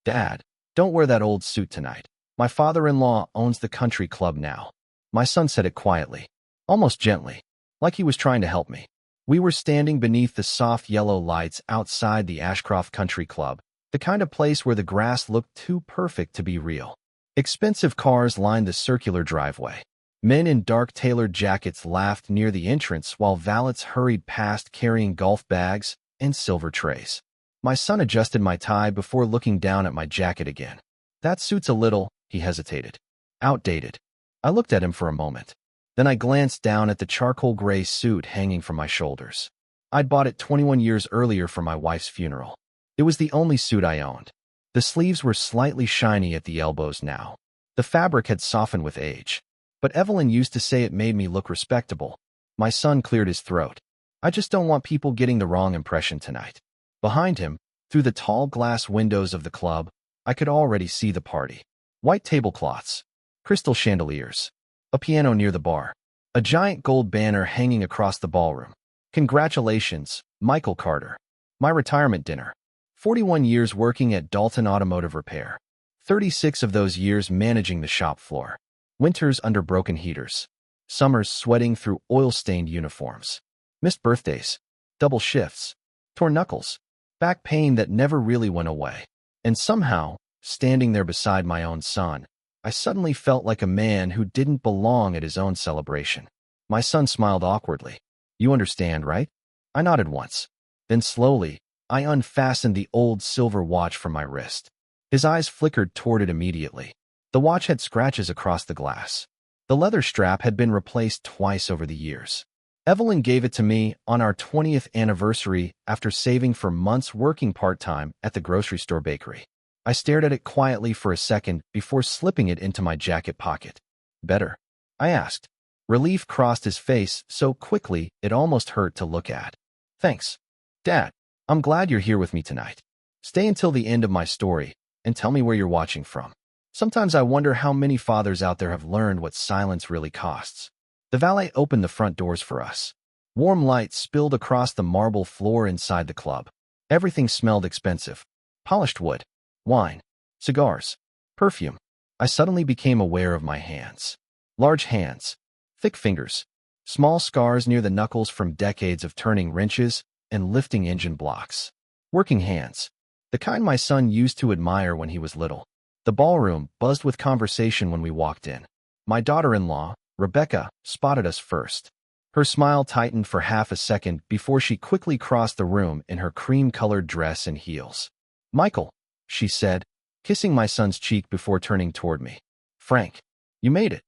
Dad, don't wear that old suit tonight. My father-in-law owns the country club now. My son said it quietly, almost gently, like he was trying to help me. We were standing beneath the soft yellow lights outside the Ashcroft Country Club, the kind of place where the grass looked too perfect to be real. Expensive cars lined the circular driveway. Men in dark tailored jackets laughed near the entrance while valets hurried past carrying golf bags and silver trays. My son adjusted my tie before looking down at my jacket again. That suit's a little, he hesitated. Outdated. I looked at him for a moment. Then I glanced down at the charcoal gray suit hanging from my shoulders. I'd bought it 21 years earlier for my wife's funeral. It was the only suit I owned. The sleeves were slightly shiny at the elbows now. The fabric had softened with age. But Evelyn used to say it made me look respectable. My son cleared his throat. I just don't want people getting the wrong impression tonight. Behind him, through the tall glass windows of the club, I could already see the party. White tablecloths, crystal chandeliers, a piano near the bar, a giant gold banner hanging across the ballroom. Congratulations, Michael Carter. My retirement dinner. 41 years working at Dalton Automotive Repair. 36 of those years managing the shop floor. Winters under broken heaters. Summers sweating through oil-stained uniforms. Missed birthdays. Double shifts. Torn knuckles. Back pain that never really went away. And somehow, standing there beside my own son, I suddenly felt like a man who didn't belong at his own celebration. My son smiled awkwardly. You understand, right? I nodded once. Then slowly, I unfastened the old silver watch from my wrist. His eyes flickered toward it immediately. The watch had scratches across the glass. The leather strap had been replaced twice over the years. Evelyn gave it to me on our 20th anniversary after saving for months working part-time at the grocery store bakery. I stared at it quietly for a second before slipping it into my jacket pocket. Better? I asked. Relief crossed his face so quickly it almost hurt to look at. Thanks. Dad, I'm glad you're here with me tonight. Stay until the end of my story and tell me where you're watching from. Sometimes I wonder how many fathers out there have learned what silence really costs. The valet opened the front doors for us. Warm light spilled across the marble floor inside the club. Everything smelled expensive. Polished wood, wine, cigars, perfume. I suddenly became aware of my hands. Large hands, thick fingers, small scars near the knuckles from decades of turning wrenches and lifting engine blocks. Working hands, the kind my son used to admire when he was little. The ballroom buzzed with conversation when we walked in. My daughter-in-law, Rebecca, spotted us first. Her smile tightened for half a second before she quickly crossed the room in her cream-colored dress and heels. Michael, she said, kissing my son's cheek before turning toward me. Frank, you made it.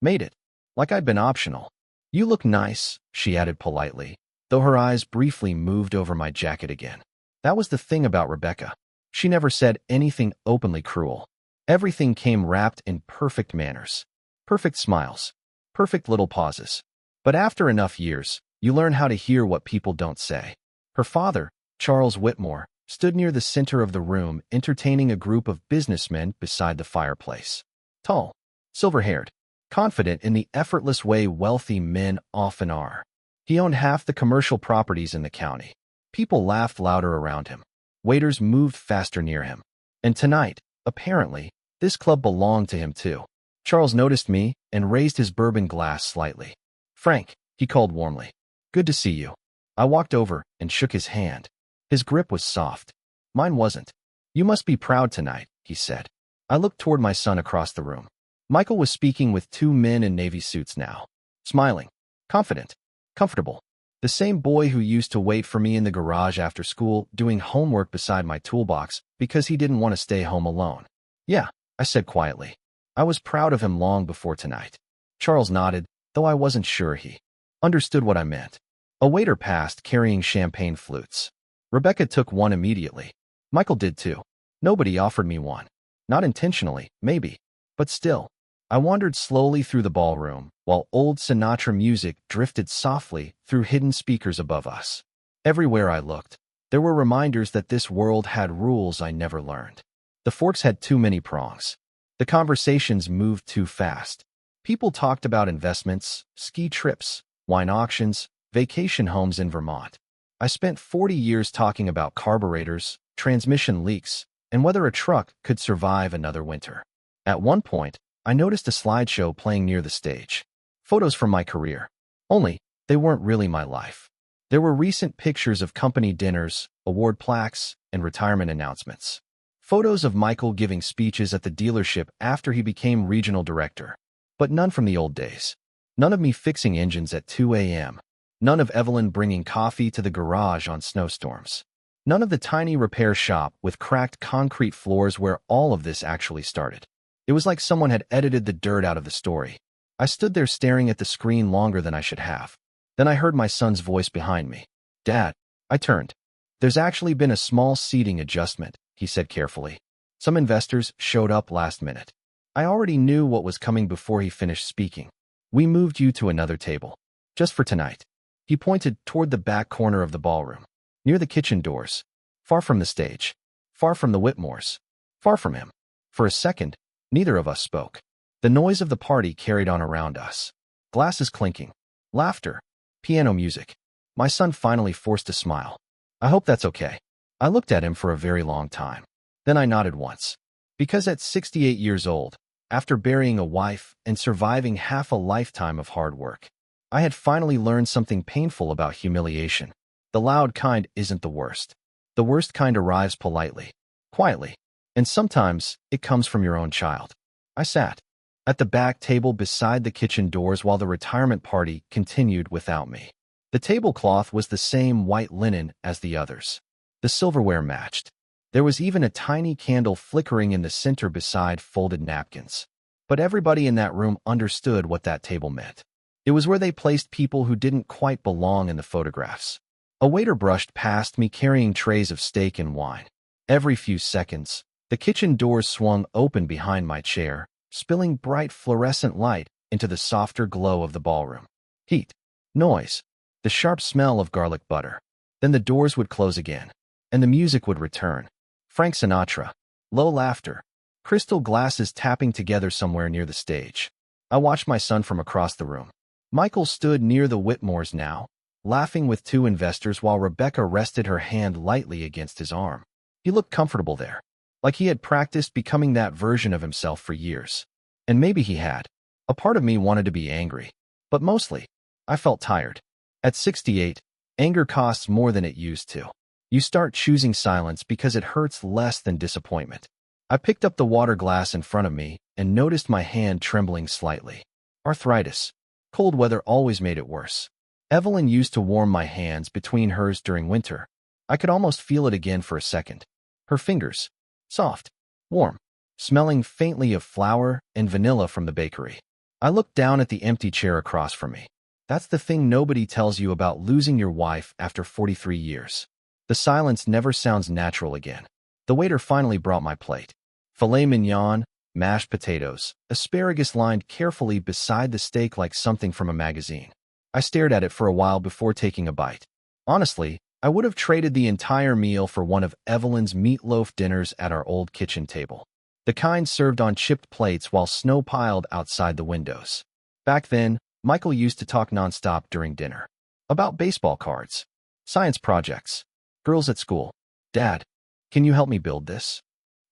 Made it. Like I'd been optional. You look nice, she added politely, though her eyes briefly moved over my jacket again. That was the thing about Rebecca. She never said anything openly cruel. Everything came wrapped in perfect manners. Perfect smiles. Perfect little pauses. But after enough years, you learn how to hear what people don't say. Her father, Charles Whitmore, stood near the center of the room entertaining a group of businessmen beside the fireplace. Tall, silver-haired, confident in the effortless way wealthy men often are. He owned half the commercial properties in the county. People laughed louder around him. Waiters moved faster near him. And tonight, apparently, this club belonged to him too. Charles noticed me and raised his bourbon glass slightly. Frank, he called warmly. Good to see you. I walked over and shook his hand. His grip was soft. Mine wasn't. You must be proud tonight, he said. I looked toward my son across the room. Michael was speaking with two men in navy suits now. Smiling. Confident. Comfortable. The same boy who used to wait for me in the garage after school doing homework beside my toolbox because he didn't want to stay home alone. Yeah, I said quietly. I was proud of him long before tonight. Charles nodded, though I wasn't sure he understood what I meant. A waiter passed carrying champagne flutes. Rebecca took one immediately. Michael did too. Nobody offered me one. Not intentionally, maybe. But still, I wandered slowly through the ballroom, while old Sinatra music drifted softly through hidden speakers above us. Everywhere I looked, there were reminders that this world had rules I never learned. The forks had too many prongs. The conversations moved too fast. People talked about investments, ski trips, wine auctions, vacation homes in Vermont. I spent 40 years talking about carburetors, transmission leaks, and whether a truck could survive another winter. At one point, I noticed a slideshow playing near the stage. Photos from my career. Only, they weren't really my life. There were recent pictures of company dinners, award plaques, and retirement announcements. Photos of Michael giving speeches at the dealership after he became regional director. But none from the old days. None of me fixing engines at 2 a.m. None of Evelyn bringing coffee to the garage on snowstorms. None of the tiny repair shop with cracked concrete floors where all of this actually started. It was like someone had edited the dirt out of the story. I stood there staring at the screen longer than I should have. Then I heard my son's voice behind me. "Dad." I turned. "There's actually been a small seating adjustment," he said carefully. "Some investors showed up last minute." I already knew what was coming before he finished speaking. "We moved you to another table. Just for tonight." He pointed toward the back corner of the ballroom, near the kitchen doors, far from the stage, far from the Whitmores, far from him. For a second, neither of us spoke. The noise of the party carried on around us. Glasses clinking, laughter, piano music. My son finally forced a smile. "I hope that's okay." I looked at him for a very long time. Then I nodded once. Because at 68 years old, after burying a wife and surviving half a lifetime of hard work, I had finally learned something painful about humiliation. The loud kind isn't the worst. The worst kind arrives politely, quietly, and sometimes it comes from your own child. I sat at the back table beside the kitchen doors while the retirement party continued without me. The tablecloth was the same white linen as the others. The silverware matched. There was even a tiny candle flickering in the center beside folded napkins. But everybody in that room understood what that table meant. It was where they placed people who didn't quite belong in the photographs. A waiter brushed past me carrying trays of steak and wine. Every few seconds, the kitchen doors swung open behind my chair, spilling bright fluorescent light into the softer glow of the ballroom. Heat, noise, the sharp smell of garlic butter. Then the doors would close again, and the music would return. Frank Sinatra, low laughter, crystal glasses tapping together somewhere near the stage. I watched my son from across the room. Michael stood near the Whitmores now, laughing with two investors while Rebecca rested her hand lightly against his arm. He looked comfortable there, like he had practiced becoming that version of himself for years. And maybe he had. A part of me wanted to be angry, but mostly, I felt tired. At 68, anger costs more than it used to. You start choosing silence because it hurts less than disappointment. I picked up the water glass in front of me and noticed my hand trembling slightly. Arthritis. Cold weather always made it worse. Evelyn used to warm my hands between hers during winter. I could almost feel it again for a second. Her fingers, soft, warm, smelling faintly of flour and vanilla from the bakery. I looked down at the empty chair across from me. That's the thing nobody tells you about losing your wife after 43 years. The silence never sounds natural again. The waiter finally brought my plate. Filet mignon, mashed potatoes, asparagus lined carefully beside the steak like something from a magazine. I stared at it for a while before taking a bite. Honestly, I would have traded the entire meal for one of Evelyn's meatloaf dinners at our old kitchen table. The kind served on chipped plates while snow piled outside the windows. Back then, Michael used to talk nonstop during dinner. About baseball cards, science projects, girls at school. "Dad, can you help me build this?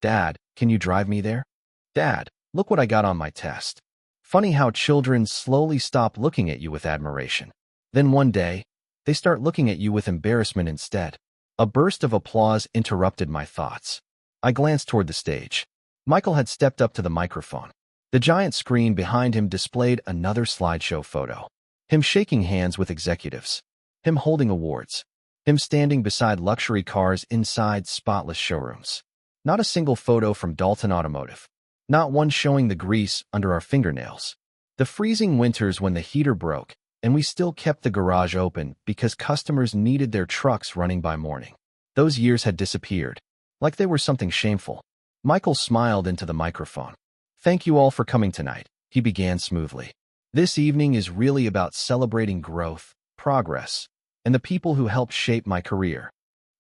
Dad, can you drive me there? Dad, look what I got on my test." Funny how children slowly stop looking at you with admiration. Then one day, they start looking at you with embarrassment instead. A burst of applause interrupted my thoughts. I glanced toward the stage. Michael had stepped up to the microphone. The giant screen behind him displayed another slideshow photo. Him shaking hands with executives. Him holding awards. Him standing beside luxury cars inside spotless showrooms. Not a single photo from Dalton Automotive. Not one showing the grease under our fingernails. The freezing winters when the heater broke, and we still kept the garage open because customers needed their trucks running by morning. Those years had disappeared, like they were something shameful. Michael smiled into the microphone. "Thank you all for coming tonight," he began smoothly. "This evening is really about celebrating growth, progress, and the people who helped shape my career.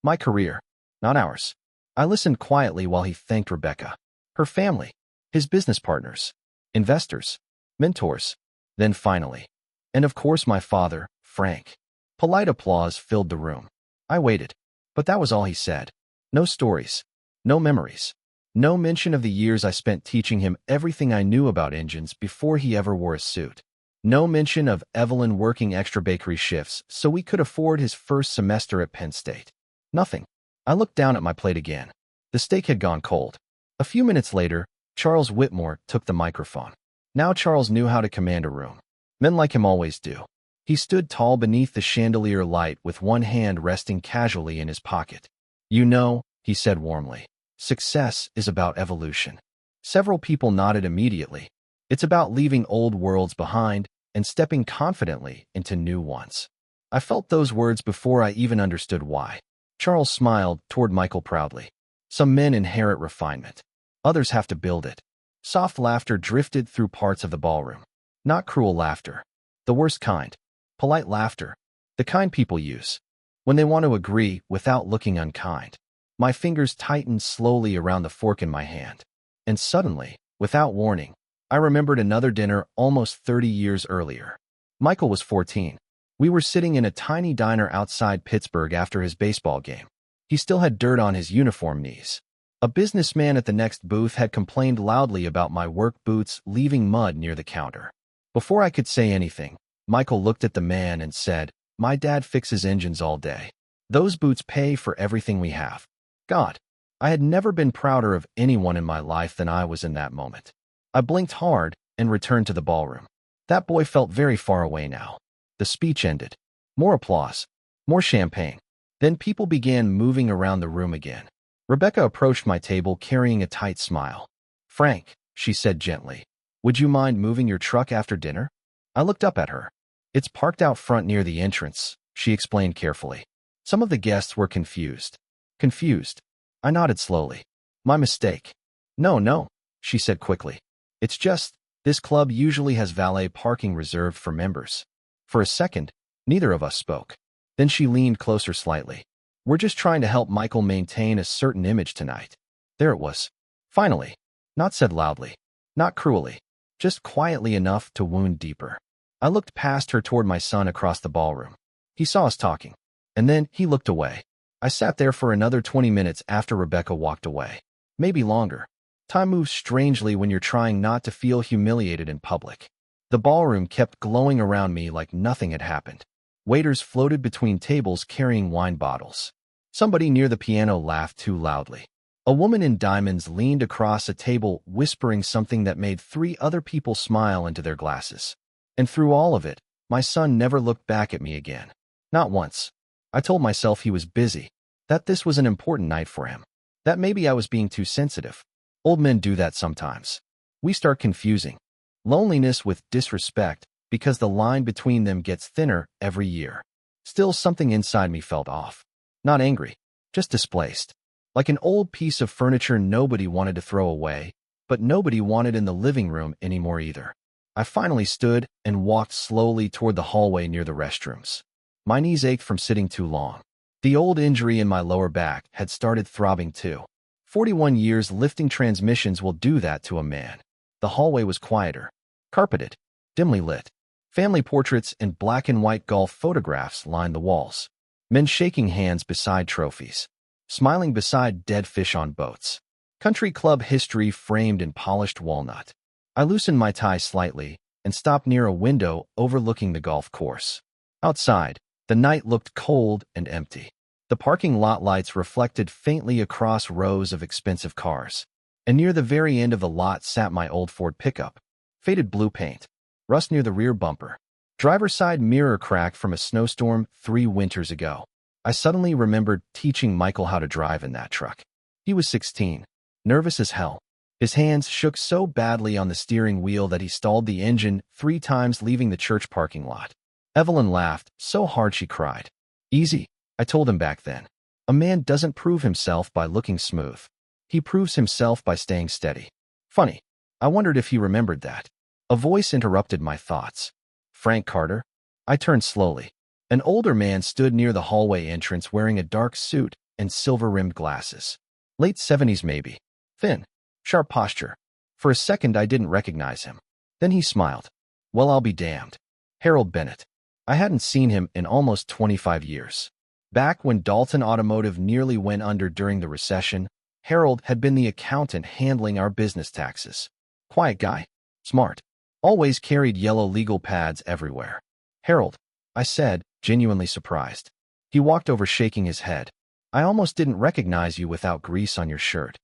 My career, not ours." I listened quietly while he thanked Rebecca, her family, his business partners, investors, mentors, then finally, and of course my father, Frank. Polite applause filled the room. I waited, but that was all he said. No stories, No memories. No mention of the years I spent teaching him everything I knew about engines before he ever wore a suit. No mention of Evelyn working extra bakery shifts so we could afford his first semester at Penn State. Nothing. I looked down at my plate again. The steak had gone cold. A few minutes later, Charles Whitmore took the microphone. Now Charles knew how to command a room. Men like him always do. He stood tall beneath the chandelier light with one hand resting casually in his pocket. "You know," he said warmly, "success is about evolution." Several people nodded immediately. It's about leaving old worlds behind and stepping confidently into new ones. I felt those words before I even understood why. Charles smiled toward Michael proudly. Some men inherit refinement. Others have to build it. Soft laughter drifted through parts of the ballroom. Not cruel laughter. The worst kind. Polite laughter. The kind people use when they want to agree without looking unkind. My fingers tightened slowly around the fork in my hand. And suddenly, without warning, I remembered another dinner almost 30 years earlier. Michael was 14. We were sitting in a tiny diner outside Pittsburgh after his baseball game. He still had dirt on his uniform knees. A businessman at the next booth had complained loudly about my work boots leaving mud near the counter. Before I could say anything, Michael looked at the man and said, "My dad fixes engines all day. Those boots pay for everything we have." God, I had never been prouder of anyone in my life than I was in that moment. I blinked hard and returned to the ballroom. That boy felt very far away now. The speech ended. More applause. More champagne. Then people began moving around the room again. Rebecca approached my table carrying a tight smile. "Frank," she said gently, "would you mind moving your truck after dinner?" I looked up at her. "It's parked out front near the entrance," she explained carefully. Some of the guests were confused. Confused. I nodded slowly. "My mistake." No, she said quickly. "It's just, this club usually has valet parking reserved for members." For a second, neither of us spoke. Then she leaned closer slightly. "We're just trying to help Michael maintain a certain image tonight." There it was. Finally. Not said loudly. Not cruelly. Just quietly enough to wound deeper. I looked past her toward my son across the ballroom. He saw us talking. And then he looked away. I sat there for another 20 minutes after Rebecca walked away. Maybe longer. Time moves strangely when you're trying not to feel humiliated in public. The ballroom kept glowing around me like nothing had happened. Waiters floated between tables carrying wine bottles. Somebody near the piano laughed too loudly. A woman in diamonds leaned across a table whispering something that made 3 other people smile into their glasses. And through all of it, my son never looked back at me again. Not once. I told myself he was busy, that this was an important night for him, that maybe I was being too sensitive. Old men do that sometimes. We start confusing loneliness with disrespect because the line between them gets thinner every year. Still, something inside me felt off. Not angry, just displaced. Like an old piece of furniture nobody wanted to throw away, but nobody wanted in the living room anymore either. I finally stood and walked slowly toward the hallway near the restrooms. My knees ached from sitting too long. The old injury in my lower back had started throbbing too. 41 years lifting transmissions will do that to a man. The hallway was quieter, carpeted, dimly lit. Family portraits and black and white golf photographs lined the walls. Men shaking hands beside trophies, smiling beside dead fish on boats. Country club history framed in polished walnut. I loosened my tie slightly and stopped near a window overlooking the golf course. Outside, the night looked cold and empty. The parking lot lights reflected faintly across rows of expensive cars. And near the very end of the lot sat my old Ford pickup. Faded blue paint. Rust near the rear bumper. Driver's side mirror cracked from a snowstorm 3 winters ago. I suddenly remembered teaching Michael how to drive in that truck. He was 16. Nervous as hell. His hands shook so badly on the steering wheel that he stalled the engine 3 times leaving the church parking lot. Evelyn laughed so hard she cried. "Easy," I told him back then. "A man doesn't prove himself by looking smooth. He proves himself by staying steady." Funny. I wondered if he remembered that. A voice interrupted my thoughts. "Frank Carter?" I turned slowly. An older man stood near the hallway entrance wearing a dark suit and silver-rimmed glasses. Late 70s maybe. Thin. Sharp posture. For a second I didn't recognize him. Then he smiled. "Well, I'll be damned. Harold Bennett." I hadn't seen him in almost 25 years. Back when Dalton Automotive nearly went under during the recession, Harold had been the accountant handling our business taxes. Quiet guy. Smart. Always carried yellow legal pads everywhere. Harold, I said, genuinely surprised. He walked over shaking his head. I almost didn't recognize you without grease on your shirt.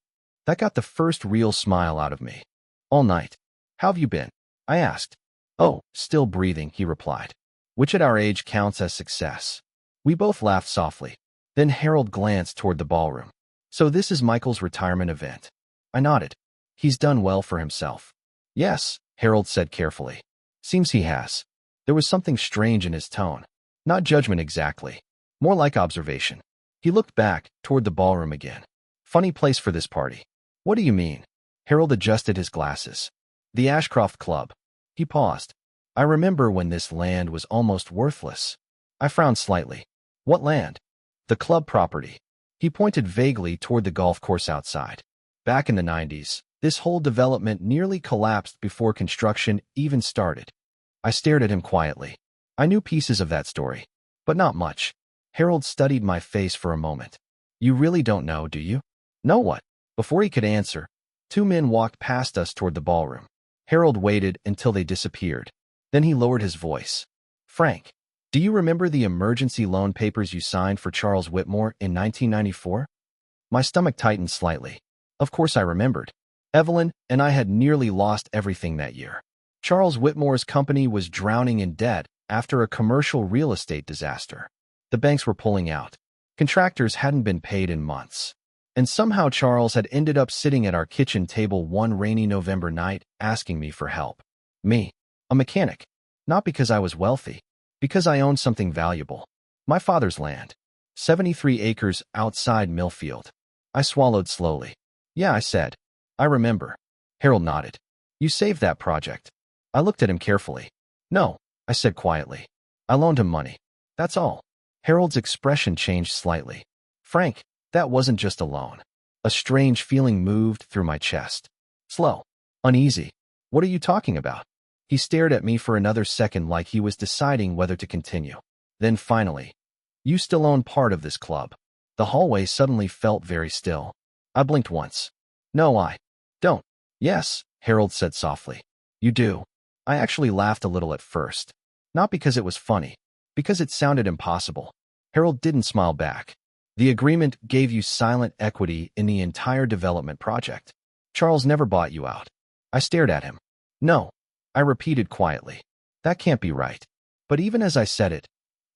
That got the first real smile out of me. All night. How have you been? I asked. Oh, still breathing, he replied. Which at our age counts as success. We both laughed softly. Then Harold glanced toward the ballroom. So this is Michael's retirement event. I nodded. He's done well for himself. Yes, Harold said carefully. Seems he has. There was something strange in his tone. Not judgment exactly. More like observation. He looked back toward the ballroom again. Funny place for this party. What do you mean? Harold adjusted his glasses. The Ashcroft Club. He paused. I remember when this land was almost worthless. I frowned slightly. What land? The club property. He pointed vaguely toward the golf course outside. Back in the 90s, this whole development nearly collapsed before construction even started. I stared at him quietly. I knew pieces of that story, but not much. Harold studied my face for a moment. You really don't know, do you? Know what? Before he could answer, two men walked past us toward the ballroom. Harold waited until they disappeared. Then he lowered his voice. Frank, do you remember the emergency loan papers you signed for Charles Whitmore in 1994? My stomach tightened slightly. Of course I remembered. Evelyn and I had nearly lost everything that year. Charles Whitmore's company was drowning in debt after a commercial real estate disaster. The banks were pulling out. Contractors hadn't been paid in months. And somehow Charles had ended up sitting at our kitchen table one rainy November night asking me for help. Me, a mechanic. Not because I was wealthy. Because I owned something valuable. My father's land. 73 acres outside Millfield. I swallowed slowly. Yeah, I said. I remember. Harold nodded. You saved that project. I looked at him carefully. No, I said quietly. I loaned him money. That's all. Harold's expression changed slightly. Frank, that wasn't just a loan. A strange feeling moved through my chest. Slow. Uneasy. What are you talking about? He stared at me for another second like he was deciding whether to continue. Then finally, you still own part of this club. The hallway suddenly felt very still. I blinked once. No, I don't. Yes, Harold said softly. You do. I actually laughed a little at first. Not because it was funny. Because it sounded impossible. Harold didn't smile back. The agreement gave you silent equity in the entire development project. Charles never bought you out. I stared at him. No, I repeated quietly. That can't be right. But even as I said it,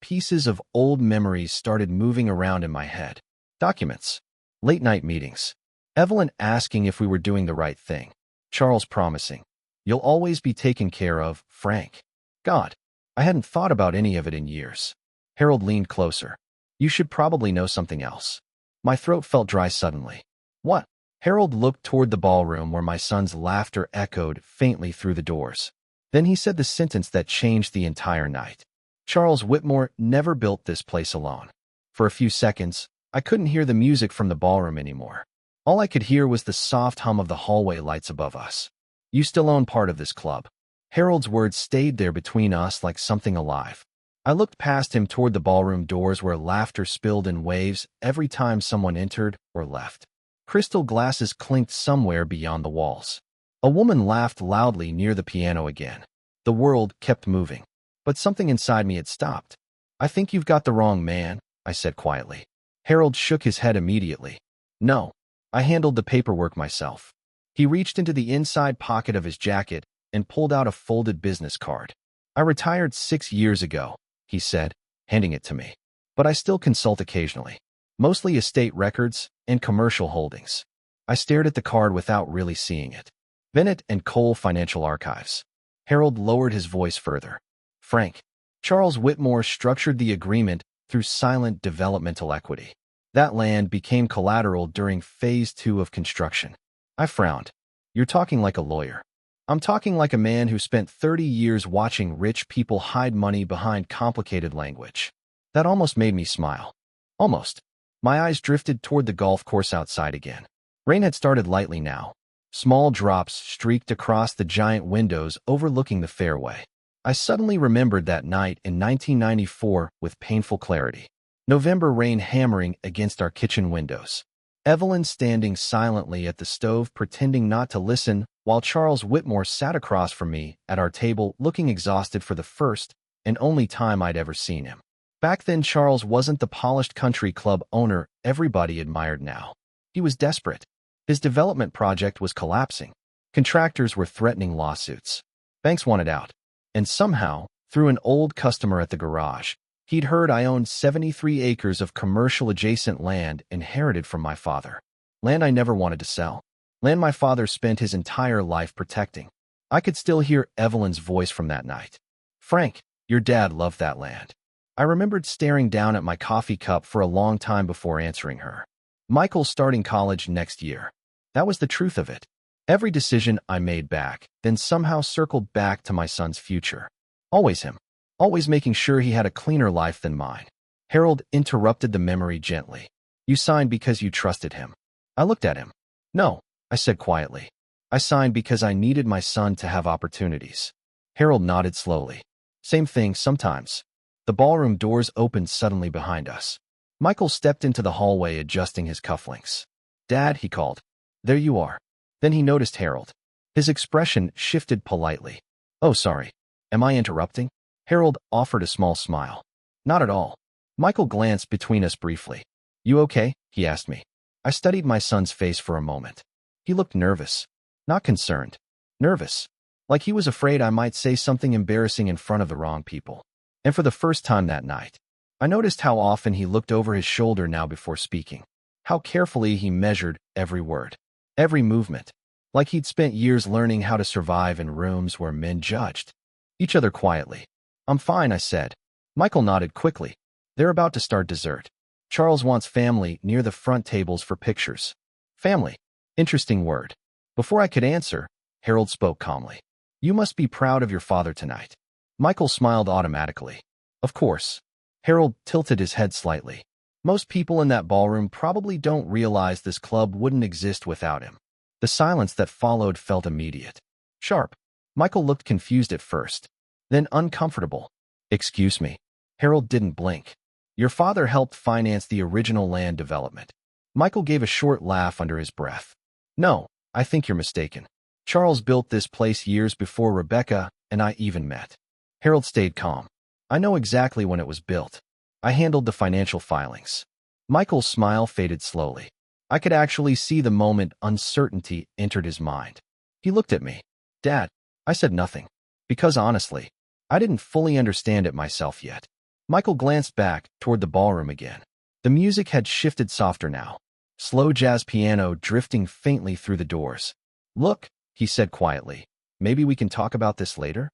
pieces of old memories started moving around in my head. Documents. Late-night meetings. Evelyn asking if we were doing the right thing. Charles promising. You'll always be taken care of, Frank. God, I hadn't thought about any of it in years. Harold leaned closer. You should probably know something else. My throat felt dry suddenly. What? Harold looked toward the ballroom where my son's laughter echoed faintly through the doors. Then he said the sentence that changed the entire night. Charles Whitmore never built this place alone. For a few seconds, I couldn't hear the music from the ballroom anymore. All I could hear was the soft hum of the hallway lights above us. You still own part of this club. Harold's words stayed there between us like something alive. I looked past him toward the ballroom doors where laughter spilled in waves every time someone entered or left. Crystal glasses clinked somewhere beyond the walls. A woman laughed loudly near the piano again. The world kept moving. But something inside me had stopped. I think you've got the wrong man, I said quietly. Harold shook his head immediately. No, I handled the paperwork myself. He reached into the inside pocket of his jacket and pulled out a folded business card. I retired 6 years ago, he said, handing it to me. But I still consult occasionally. Mostly estate records and commercial holdings. I stared at the card without really seeing it. Bennett and Cole Financial Archives. Harold lowered his voice further. Frank, Charles Whitmore structured the agreement through silent developmental equity. That land became collateral during Phase 2 of construction. I frowned. You're talking like a lawyer. I'm talking like a man who spent 30 years watching rich people hide money behind complicated language. That almost made me smile. Almost. My eyes drifted toward the golf course outside again. Rain had started lightly now. Small drops streaked across the giant windows overlooking the fairway. I suddenly remembered that night in 1994 with painful clarity. November rain hammering against our kitchen windows. Evelyn standing silently at the stove pretending not to listen, while Charles Whitmore sat across from me at our table looking exhausted for the first and only time I'd ever seen him. Back then, Charles wasn't the polished country club owner everybody admired now. He was desperate. His development project was collapsing. Contractors were threatening lawsuits. Banks wanted out. And somehow, through an old customer at the garage, he'd heard I owned 73 acres of commercial-adjacent land inherited from my father. Land I never wanted to sell. Land my father spent his entire life protecting. I could still hear Evelyn's voice from that night. "Frank, your dad loved that land." I remembered staring down at my coffee cup for a long time before answering her. Michael's starting college next year. That was the truth of it. Every decision I made back then somehow circled back to my son's future. Always him. Always making sure he had a cleaner life than mine. Harold interrupted the memory gently. "You signed because you trusted him." I looked at him. "No," I said quietly. "I signed because I needed my son to have opportunities." Harold nodded slowly. "Same thing sometimes." The ballroom doors opened suddenly behind us. Michael stepped into the hallway adjusting his cufflinks. "Dad," he called. "There you are." Then he noticed Harold. His expression shifted politely. "Oh, sorry. Am I interrupting?" Harold offered a small smile. "Not at all." Michael glanced between us briefly. "You okay?" he asked me. I studied my son's face for a moment. He looked nervous. Not concerned. Nervous. Like he was afraid I might say something embarrassing in front of the wrong people. And for the first time that night, I noticed how often he looked over his shoulder now before speaking. How carefully he measured every word. Every movement. Like he'd spent years learning how to survive in rooms where men judged each other quietly. "I'm fine," I said. Michael nodded quickly. "They're about to start dessert. Charles wants family near the front tables for pictures." Family. Interesting word. Before I could answer, Harold spoke calmly. "You must be proud of your father tonight." Michael smiled automatically. "Of course." Harold tilted his head slightly. "Most people in that ballroom probably don't realize this club wouldn't exist without him." The silence that followed felt immediate. Sharp. Michael looked confused at first, then uncomfortable. "Excuse me." Harold didn't blink. "Your father helped finance the original land development." Michael gave a short laugh under his breath. "No, I think you're mistaken. Charles built this place years before Rebecca and I even met." Harold stayed calm. "I know exactly when it was built. I handled the financial filings." Michael's smile faded slowly. I could actually see the moment uncertainty entered his mind. He looked at me. "Dad," I said nothing. Because honestly, I didn't fully understand it myself yet. Michael glanced back toward the ballroom again. The music had shifted softer now. Slow jazz piano drifting faintly through the doors. "Look," he said quietly. "Maybe we can talk about this later?"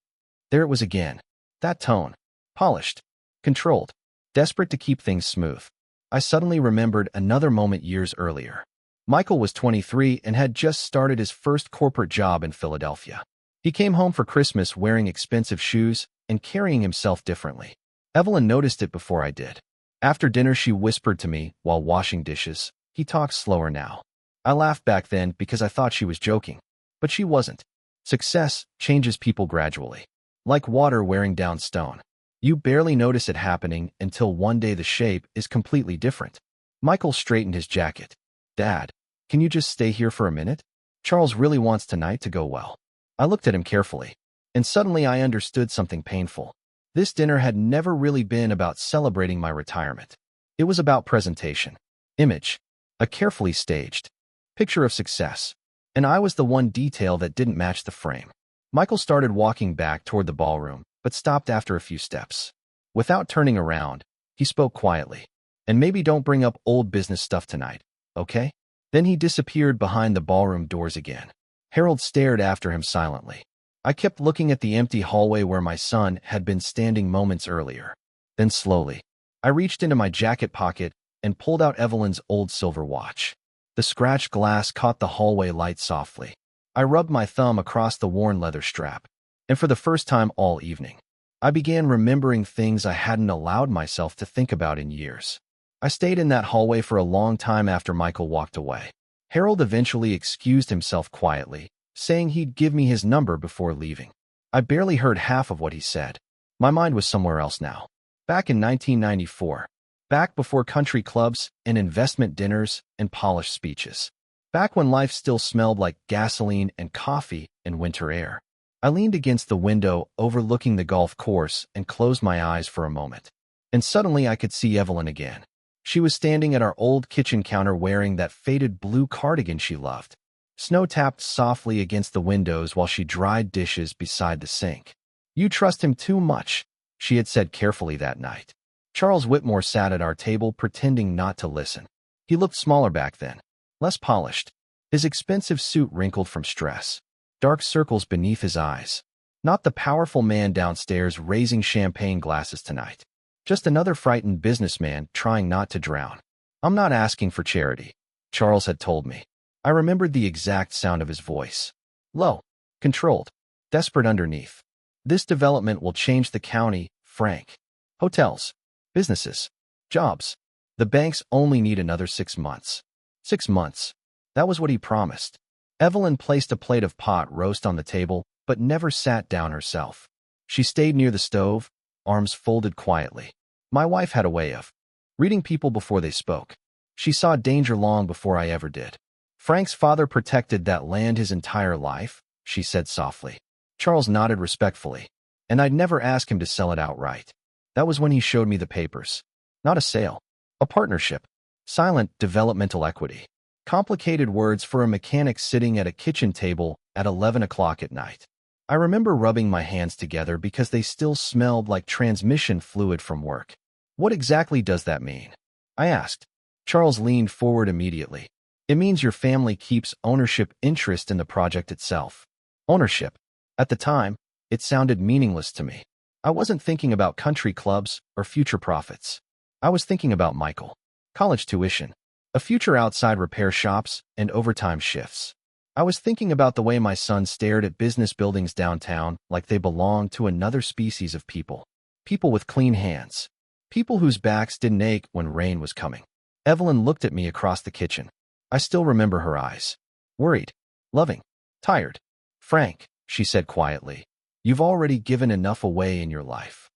There it was again. That tone. Polished. Controlled. Desperate to keep things smooth. I suddenly remembered another moment years earlier. Michael was 23 and had just started his first corporate job in Philadelphia. He came home for Christmas wearing expensive shoes and carrying himself differently. Evelyn noticed it before I did. After dinner, she whispered to me while washing dishes. He talks slower now. I laughed back then because I thought she was joking. But she wasn't. Success changes people gradually. Like water wearing down stone. You barely notice it happening until one day the shape is completely different. Michael straightened his jacket. "Dad, can you just stay here for a minute? Charles really wants tonight to go well." I looked at him carefully. And suddenly I understood something painful. This dinner had never really been about celebrating my retirement. It was about presentation. Image. A carefully staged picture of success. And I was the one detail that didn't match the frame. Michael started walking back toward the ballroom, but stopped after a few steps. Without turning around, he spoke quietly. "And maybe don't bring up old business stuff tonight, okay?" Then he disappeared behind the ballroom doors again. Harold stared after him silently. I kept looking at the empty hallway where my son had been standing moments earlier. Then slowly, I reached into my jacket pocket and pulled out Evelyn's old silver watch. The scratched glass caught the hallway light softly. I rubbed my thumb across the worn leather strap. And for the first time all evening, I began remembering things I hadn't allowed myself to think about in years. I stayed in that hallway for a long time after Michael walked away. Harold eventually excused himself quietly, saying he'd give me his number before leaving. I barely heard half of what he said. My mind was somewhere else now. Back in 1994. Back before country clubs and investment dinners and polished speeches. Back when life still smelled like gasoline and coffee and winter air. I leaned against the window overlooking the golf course and closed my eyes for a moment. And suddenly I could see Evelyn again. She was standing at our old kitchen counter wearing that faded blue cardigan she loved. Snow tapped softly against the windows while she dried dishes beside the sink. "You trust him too much," she had said carefully that night. Charles Whitmore sat at our table pretending not to listen. He looked smaller back then, less polished. His expensive suit wrinkled from stress. Dark circles beneath his eyes. Not the powerful man downstairs raising champagne glasses tonight. Just another frightened businessman trying not to drown. "I'm not asking for charity," Charles had told me. I remembered the exact sound of his voice. Low, controlled, desperate underneath. "This development will change the county, Frank. Hotels, businesses, jobs. The banks only need another 6 months." 6 months. That was what he promised. Evelyn placed a plate of pot roast on the table, but never sat down herself. She stayed near the stove, arms folded quietly. My wife had a way of reading people before they spoke. She saw danger long before I ever did. "Frank's father protected that land his entire life," she said softly. Charles nodded respectfully. "And I'd never ask him to sell it outright." That was when he showed me the papers. Not a sale. A partnership. Silent developmental equity. Complicated words for a mechanic sitting at a kitchen table at 11 o'clock at night. I remember rubbing my hands together because they still smelled like transmission fluid from work. "What exactly does that mean?" I asked. Charles leaned forward immediately. "It means your family keeps ownership interest in the project itself." Ownership. At the time, it sounded meaningless to me. I wasn't thinking about country clubs or future profits. I was thinking about Michael. College tuition. A future outside repair shops and overtime shifts. I was thinking about the way my son stared at business buildings downtown like they belonged to another species of people. People with clean hands. People whose backs didn't ache when rain was coming. Evelyn looked at me across the kitchen. I still remember her eyes. Worried. Loving. Tired. "Frank," she said quietly, "you've already given enough away in your life."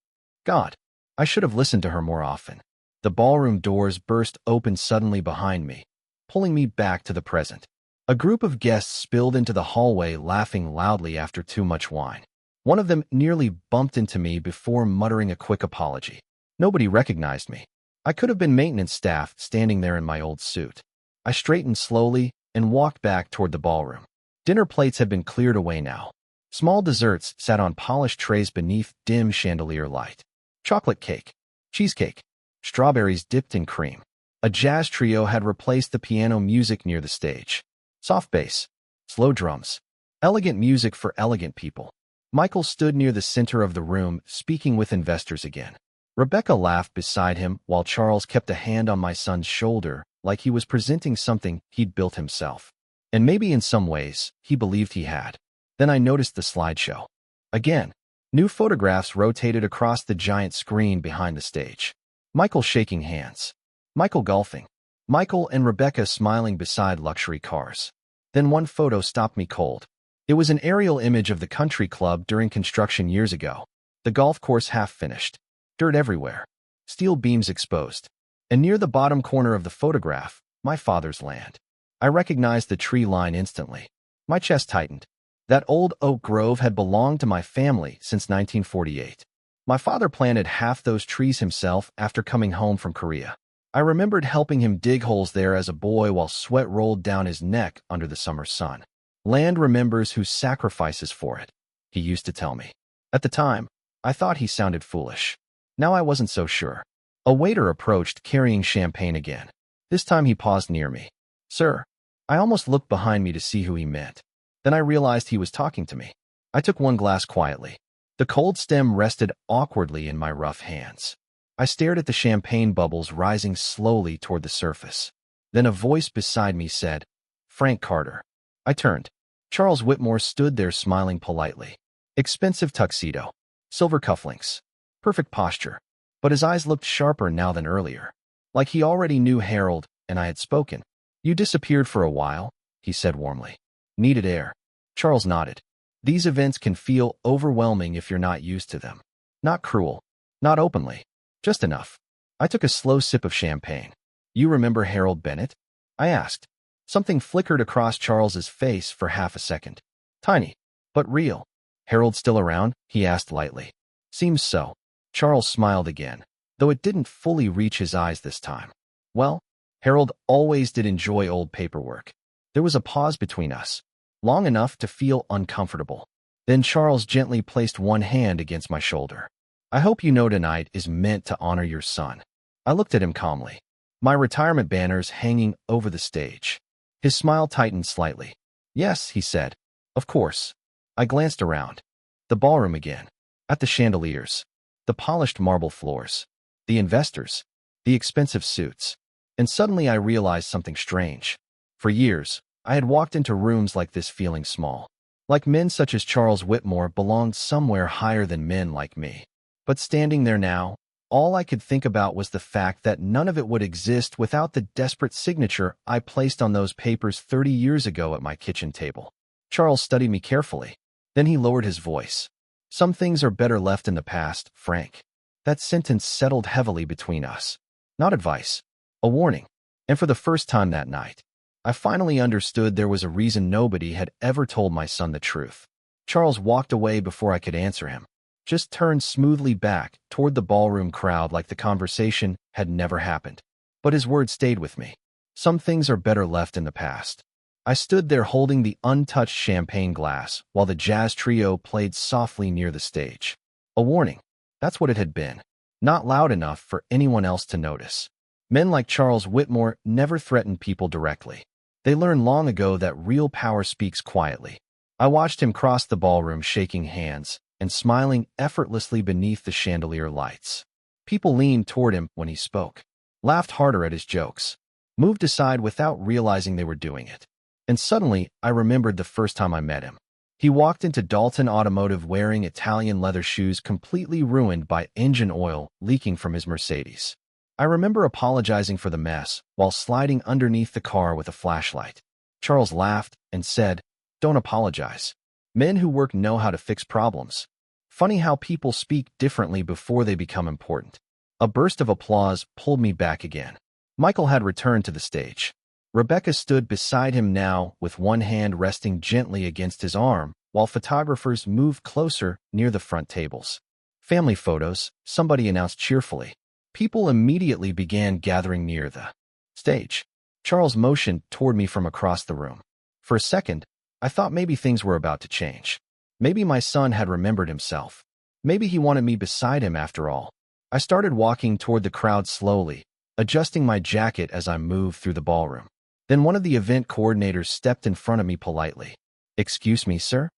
God, I should have listened to her more often. The ballroom doors burst open suddenly behind me, pulling me back to the present. A group of guests spilled into the hallway laughing loudly after too much wine. One of them nearly bumped into me before muttering a quick apology. Nobody recognized me. I could have been maintenance staff standing there in my old suit. I straightened slowly and walked back toward the ballroom. Dinner plates had been cleared away now. Small desserts sat on polished trays beneath dim chandelier light. Chocolate cake, cheesecake, strawberries dipped in cream. A jazz trio had replaced the piano music near the stage. Soft bass, slow drums, elegant music for elegant people. Michael stood near the center of the room, speaking with investors again. Rebecca laughed beside him while Charles kept a hand on my son's shoulder, like he was presenting something he'd built himself. And maybe in some ways, he believed he had. Then I noticed the slideshow. Again, new photographs rotated across the giant screen behind the stage. Michael shaking hands. Michael golfing. Michael and Rebecca smiling beside luxury cars. Then one photo stopped me cold. It was an aerial image of the country club during construction years ago. The golf course half finished. Dirt everywhere. Steel beams exposed. And near the bottom corner of the photograph, my father's land. I recognized the tree line instantly. My chest tightened. That old oak grove had belonged to my family since 1948. My father planted half those trees himself after coming home from Korea. I remembered helping him dig holes there as a boy while sweat rolled down his neck under the summer sun. "Land remembers who sacrifices for it," he used to tell me. At the time, I thought he sounded foolish. Now I wasn't so sure. A waiter approached carrying champagne again. This time he paused near me. "Sir." I almost looked behind me to see who he meant. Then I realized he was talking to me. I took one glass quietly. The cold stem rested awkwardly in my rough hands. I stared at the champagne bubbles rising slowly toward the surface. Then a voice beside me said, "Frank Carter." I turned. Charles Whitmore stood there smiling politely. Expensive tuxedo. Silver cufflinks. Perfect posture. But his eyes looked sharper now than earlier. Like he already knew Harold and I had spoken. "You disappeared for a while," he said warmly. "Needed air." Charles nodded. "These events can feel overwhelming if you're not used to them. Not cruel. Not openly. Just enough." I took a slow sip of champagne. You remember Harold Bennett? I asked. Something flickered across Charles's face for half a second. Tiny, but real. Harold still around? He asked lightly. Seems so. Charles smiled again, though it didn't fully reach his eyes this time. Well, Harold always did enjoy old paperwork. There was a pause between us, long enough to feel uncomfortable. Then Charles gently placed one hand against my shoulder. I hope you know tonight is meant to honor your son. I looked at him calmly, my retirement banners hanging over the stage. His smile tightened slightly. Yes, he said. Of course. I glanced around. The ballroom again. At the chandeliers. The polished marble floors. The investors. The expensive suits. And suddenly I realized something strange. For years, I had walked into rooms like this feeling small. Like men such as Charles Whitmore belonged somewhere higher than men like me. But standing there now, all I could think about was the fact that none of it would exist without the desperate signature I placed on those papers 30 years ago at my kitchen table. Charles studied me carefully. Then he lowered his voice. Some things are better left in the past, Frank. That sentence settled heavily between us. Not advice. A warning. And for the first time that night, I finally understood there was a reason nobody had ever told my son the truth. Charles walked away before I could answer him. Just turned smoothly back toward the ballroom crowd like the conversation had never happened. But his words stayed with me. Some things are better left in the past. I stood there holding the untouched champagne glass while the jazz trio played softly near the stage. A warning. That's what it had been. Not loud enough for anyone else to notice. Men like Charles Whitmore never threatened people directly. They learned long ago that real power speaks quietly. I watched him cross the ballroom shaking hands and smiling effortlessly beneath the chandelier lights. People leaned toward him when he spoke, laughed harder at his jokes, moved aside without realizing they were doing it. And suddenly, I remembered the first time I met him. He walked into Dalton Automotive wearing Italian leather shoes completely ruined by engine oil leaking from his Mercedes. I remember apologizing for the mess while sliding underneath the car with a flashlight. Charles laughed and said, "Don't apologize. Men who work know how to fix problems." Funny how people speak differently before they become important. A burst of applause pulled me back again. Michael had returned to the stage. Rebecca stood beside him now with one hand resting gently against his arm, while photographers moved closer near the front tables. Family photos, somebody announced cheerfully. People immediately began gathering near the stage. Charles motioned toward me from across the room. For a second, I thought maybe things were about to change. Maybe my son had remembered himself. Maybe he wanted me beside him after all. I started walking toward the crowd slowly, adjusting my jacket as I moved through the ballroom. Then one of the event coordinators stepped in front of me politely. "Excuse me, sir?"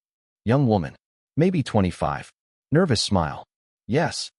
Young woman, maybe 25. Nervous smile. "Yes."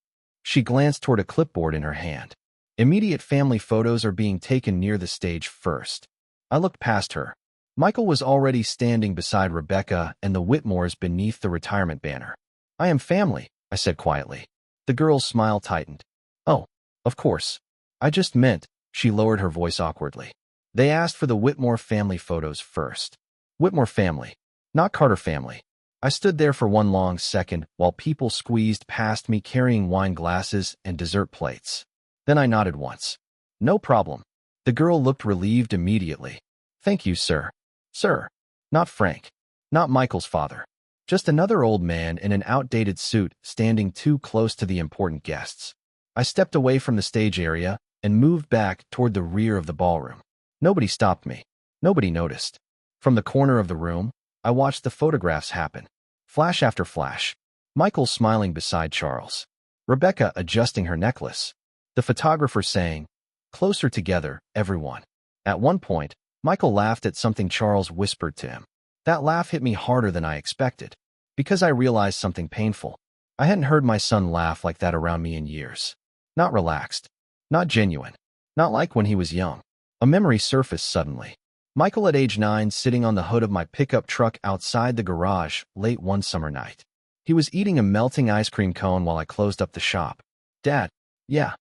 She glanced toward a clipboard in her hand. Immediate family photos are being taken near the stage first. I looked past her. Michael was already standing beside Rebecca and the Whitmores beneath the retirement banner. "I am family," I said quietly. The girl's smile tightened. "Oh, of course. I just meant," she lowered her voice awkwardly. "They asked for the Whitmore family photos first." Whitmore family, not Carter family. I stood there for one long second while people squeezed past me carrying wine glasses and dessert plates. Then I nodded once. "No problem." The girl looked relieved immediately. "Thank you, sir." "Sir." Not Frank. Not Michael's father. Just another old man in an outdated suit standing too close to the important guests. I stepped away from the stage area and moved back toward the rear of the ballroom. Nobody stopped me. Nobody noticed. From the corner of the room, I watched the photographs happen. Flash after flash. Michael smiling beside Charles. Rebecca adjusting her necklace. The photographer saying, "Closer together, everyone." At one point, Michael laughed at something Charles whispered to him. That laugh hit me harder than I expected, because I realized something painful. I hadn't heard my son laugh like that around me in years. Not relaxed. Not genuine. Not like when he was young. A memory surfaced suddenly. Michael at age 9 sitting on the hood of my pickup truck outside the garage late one summer night. He was eating a melting ice cream cone while I closed up the shop. "Dad, yeah.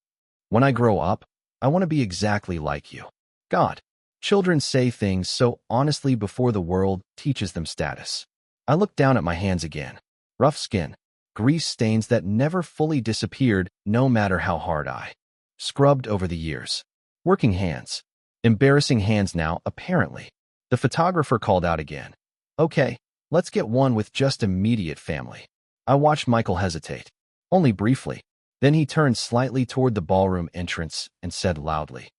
When I grow up, I want to be exactly like you." God. Children say things so honestly before the world teaches them status. I looked down at my hands again. Rough skin. Grease stains that never fully disappeared no matter how hard I scrubbed over the years. Working hands. Embarrassing hands now, apparently. The photographer called out again. Okay, let's get one with just immediate family. I watched Michael hesitate. Only briefly. Then he turned slightly toward the ballroom entrance and said loudly,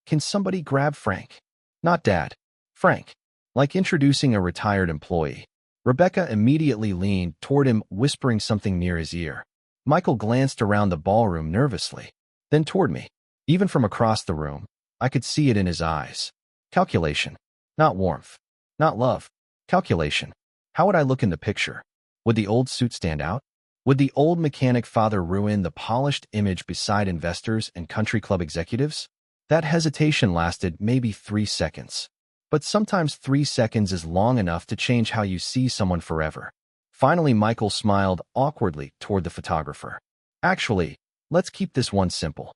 "Can somebody grab Frank?" Not Dad. Frank. Like introducing a retired employee. Rebecca immediately leaned toward him, whispering something near his ear. Michael glanced around the ballroom nervously, then toward me. Even from across the room, I could see it in his eyes. Calculation. Not warmth. Not love. Calculation. How would I look in the picture? Would the old suit stand out? Would the old mechanic father ruin the polished image beside investors and country club executives? That hesitation lasted maybe 3 seconds. But sometimes 3 seconds is long enough to change how you see someone forever. Finally, Michael smiled awkwardly toward the photographer. Actually, let's keep this one simple.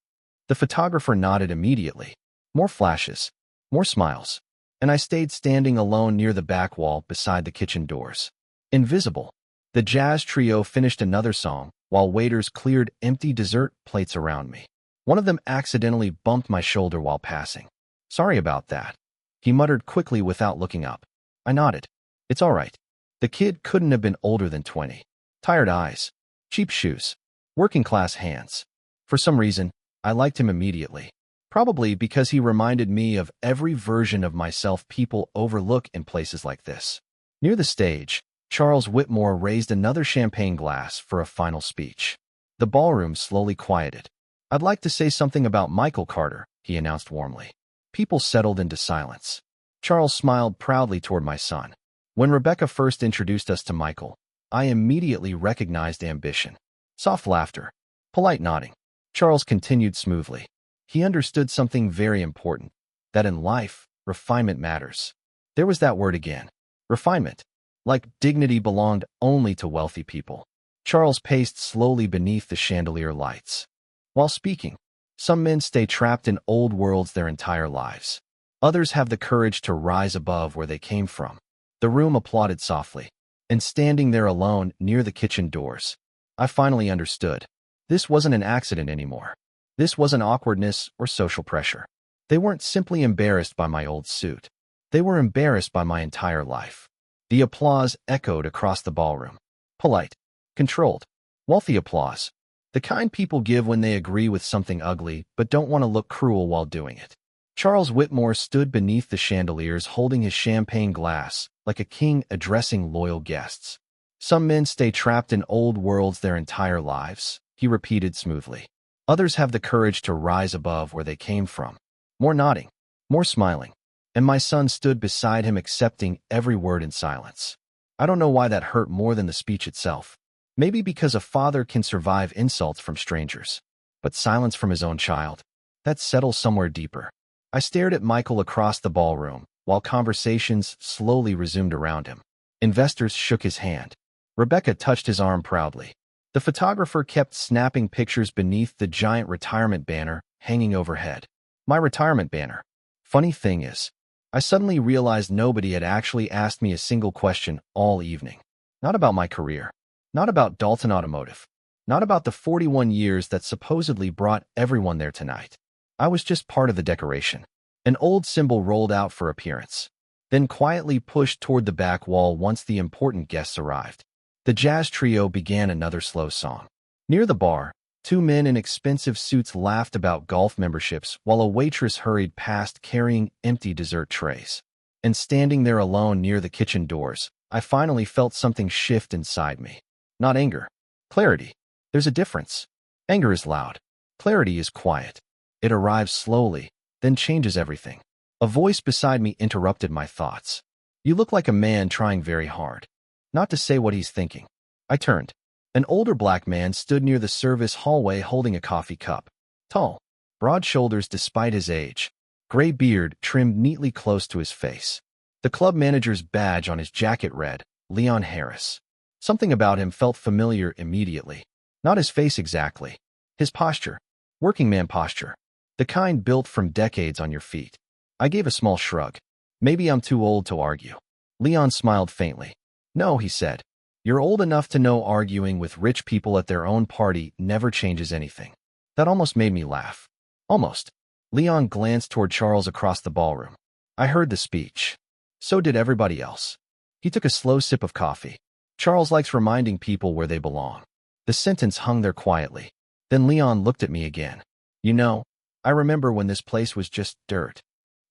The photographer nodded immediately. More flashes. More smiles. And I stayed standing alone near the back wall beside the kitchen doors. Invisible. The jazz trio finished another song, while waiters cleared empty dessert plates around me. One of them accidentally bumped my shoulder while passing. "Sorry about that," he muttered quickly without looking up. I nodded. "It's all right." The kid couldn't have been older than 20. Tired eyes. Cheap shoes. Working-class hands. For some reason, I liked him immediately. Probably because he reminded me of every version of myself people overlook in places like this. Near the stage, Charles Whitmore raised another champagne glass for a final speech. The ballroom slowly quieted. "I'd like to say something about Michael Carter," he announced warmly. People settled into silence. Charles smiled proudly toward my son. When Rebecca first introduced us to Michael, I immediately recognized ambition. Soft laughter. Polite nodding. Charles continued smoothly. He understood something very important, that in life, refinement matters. There was that word again. Refinement. Like dignity belonged only to wealthy people. Charles paced slowly beneath the chandelier lights. While speaking, some men stay trapped in old worlds their entire lives. Others have the courage to rise above where they came from. The room applauded softly. And standing there alone near the kitchen doors, I finally understood. This wasn't an accident anymore. This wasn't awkwardness or social pressure. They weren't simply embarrassed by my old suit. They were embarrassed by my entire life. The applause echoed across the ballroom. Polite, controlled, wealthy applause. The kind people give when they agree with something ugly but don't want to look cruel while doing it. Charles Whitmore stood beneath the chandeliers holding his champagne glass, like a king addressing loyal guests. Some men stay trapped in old worlds their entire lives, he repeated smoothly. Others have the courage to rise above where they came from. More nodding, more smiling. And my son stood beside him accepting every word in silence. I don't know why that hurt more than the speech itself. Maybe because a father can survive insults from strangers. But silence from his own child, that settles somewhere deeper. I stared at Michael across the ballroom, while conversations slowly resumed around him. Investors shook his hand. Rebecca touched his arm proudly. The photographer kept snapping pictures beneath the giant retirement banner hanging overhead. My retirement banner. Funny thing is, I suddenly realized nobody had actually asked me a single question all evening. Not about my career. Not about Dalton Automotive. Not about the 41 years that supposedly brought everyone there tonight. I was just part of the decoration. An old symbol rolled out for appearance, then quietly pushed toward the back wall once the important guests arrived. The jazz trio began another slow song. Near the bar, two men in expensive suits laughed about golf memberships while a waitress hurried past carrying empty dessert trays. And standing there alone near the kitchen doors, I finally felt something shift inside me. Not anger. Clarity. There's a difference. Anger is loud. Clarity is quiet. It arrives slowly, then changes everything. A voice beside me interrupted my thoughts. "You look like a man trying very hard not to say what he's thinking." I turned. An older black man stood near the service hallway holding a coffee cup. Tall, broad shoulders despite his age, gray beard trimmed neatly close to his face. The club manager's badge on his jacket read, Leon Harris. Something about him felt familiar immediately. Not his face exactly. His posture. Working man posture. The kind built from decades on your feet. I gave a small shrug. Maybe I'm too old to argue. Leon smiled faintly. "No," he said. "You're old enough to know arguing with rich people at their own party never changes anything." That almost made me laugh. Almost. Leon glanced toward Charles across the ballroom. I heard the speech. So did everybody else. He took a slow sip of coffee. Charles likes reminding people where they belong. The sentence hung there quietly. Then Leon looked at me again. You know, I remember when this place was just dirt.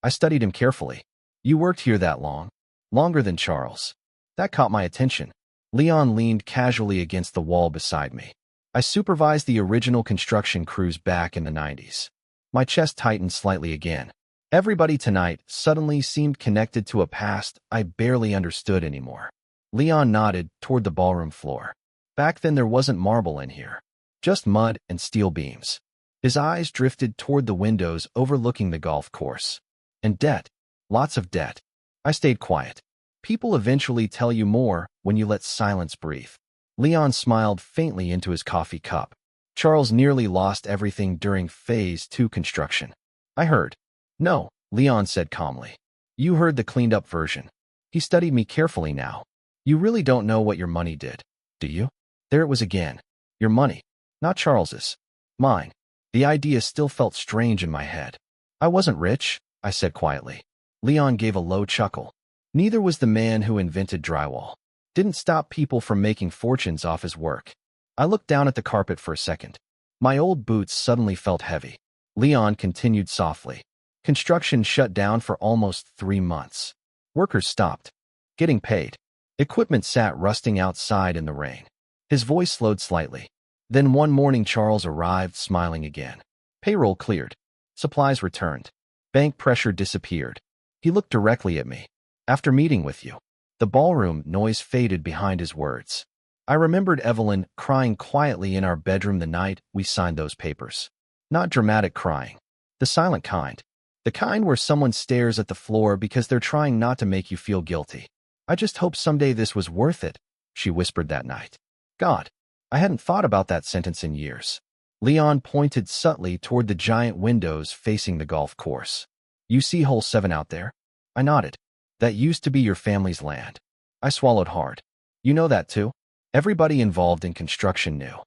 I studied him carefully. You worked here that long? Longer than Charles. That caught my attention. Leon leaned casually against the wall beside me. I supervised the original construction crews back in the 90s. My chest tightened slightly again. Everybody tonight suddenly seemed connected to a past I barely understood anymore. Leon nodded toward the ballroom floor. Back then there wasn't marble in here. Just mud and steel beams. His eyes drifted toward the windows overlooking the golf course. And debt. Lots of debt. I stayed quiet. People eventually tell you more when you let silence breathe. Leon smiled faintly into his coffee cup. Charles nearly lost everything during Phase 2 construction. I heard. No, Leon said calmly. You heard the cleaned-up version. He studied me carefully now. You really don't know what your money did, do you? There it was again. Your money. Not Charles's. Mine. The idea still felt strange in my head. I wasn't rich, I said quietly. Leon gave a low chuckle. Neither was the man who invented drywall. Didn't stop people from making fortunes off his work. I looked down at the carpet for a second. My old boots suddenly felt heavy. Leon continued softly. Construction shut down for almost 3 months. Workers stopped getting paid. Equipment sat rusting outside in the rain. His voice slowed slightly. Then one morning Charles arrived smiling again. Payroll cleared. Supplies returned. Bank pressure disappeared. He looked directly at me. After meeting with you. The ballroom noise faded behind his words. I remembered Evelyn crying quietly in our bedroom the night we signed those papers. Not dramatic crying. The silent kind. The kind where someone stares at the floor because they're trying not to make you feel guilty. I just hope someday this was worth it, she whispered that night. God, I hadn't thought about that sentence in years. Leon pointed subtly toward the giant windows facing the golf course. You see hole 7 out there? I nodded. That used to be your family's land. I swallowed hard. You know that too? Everybody involved in construction knew.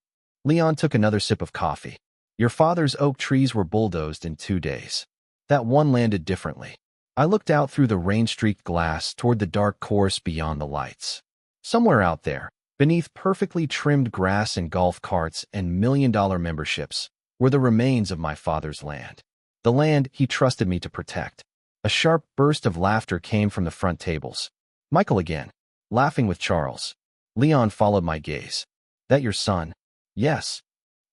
Leon took another sip of coffee. Your father's oak trees were bulldozed in 2 days. That one landed differently. I looked out through the rain-streaked glass toward the dark course beyond the lights. Somewhere out there, beneath perfectly trimmed grass and golf carts and million-dollar memberships, were the remains of my father's land. The land he trusted me to protect. A sharp burst of laughter came from the front tables. Michael again, laughing with Charles. Leon followed my gaze. That your son? Yes.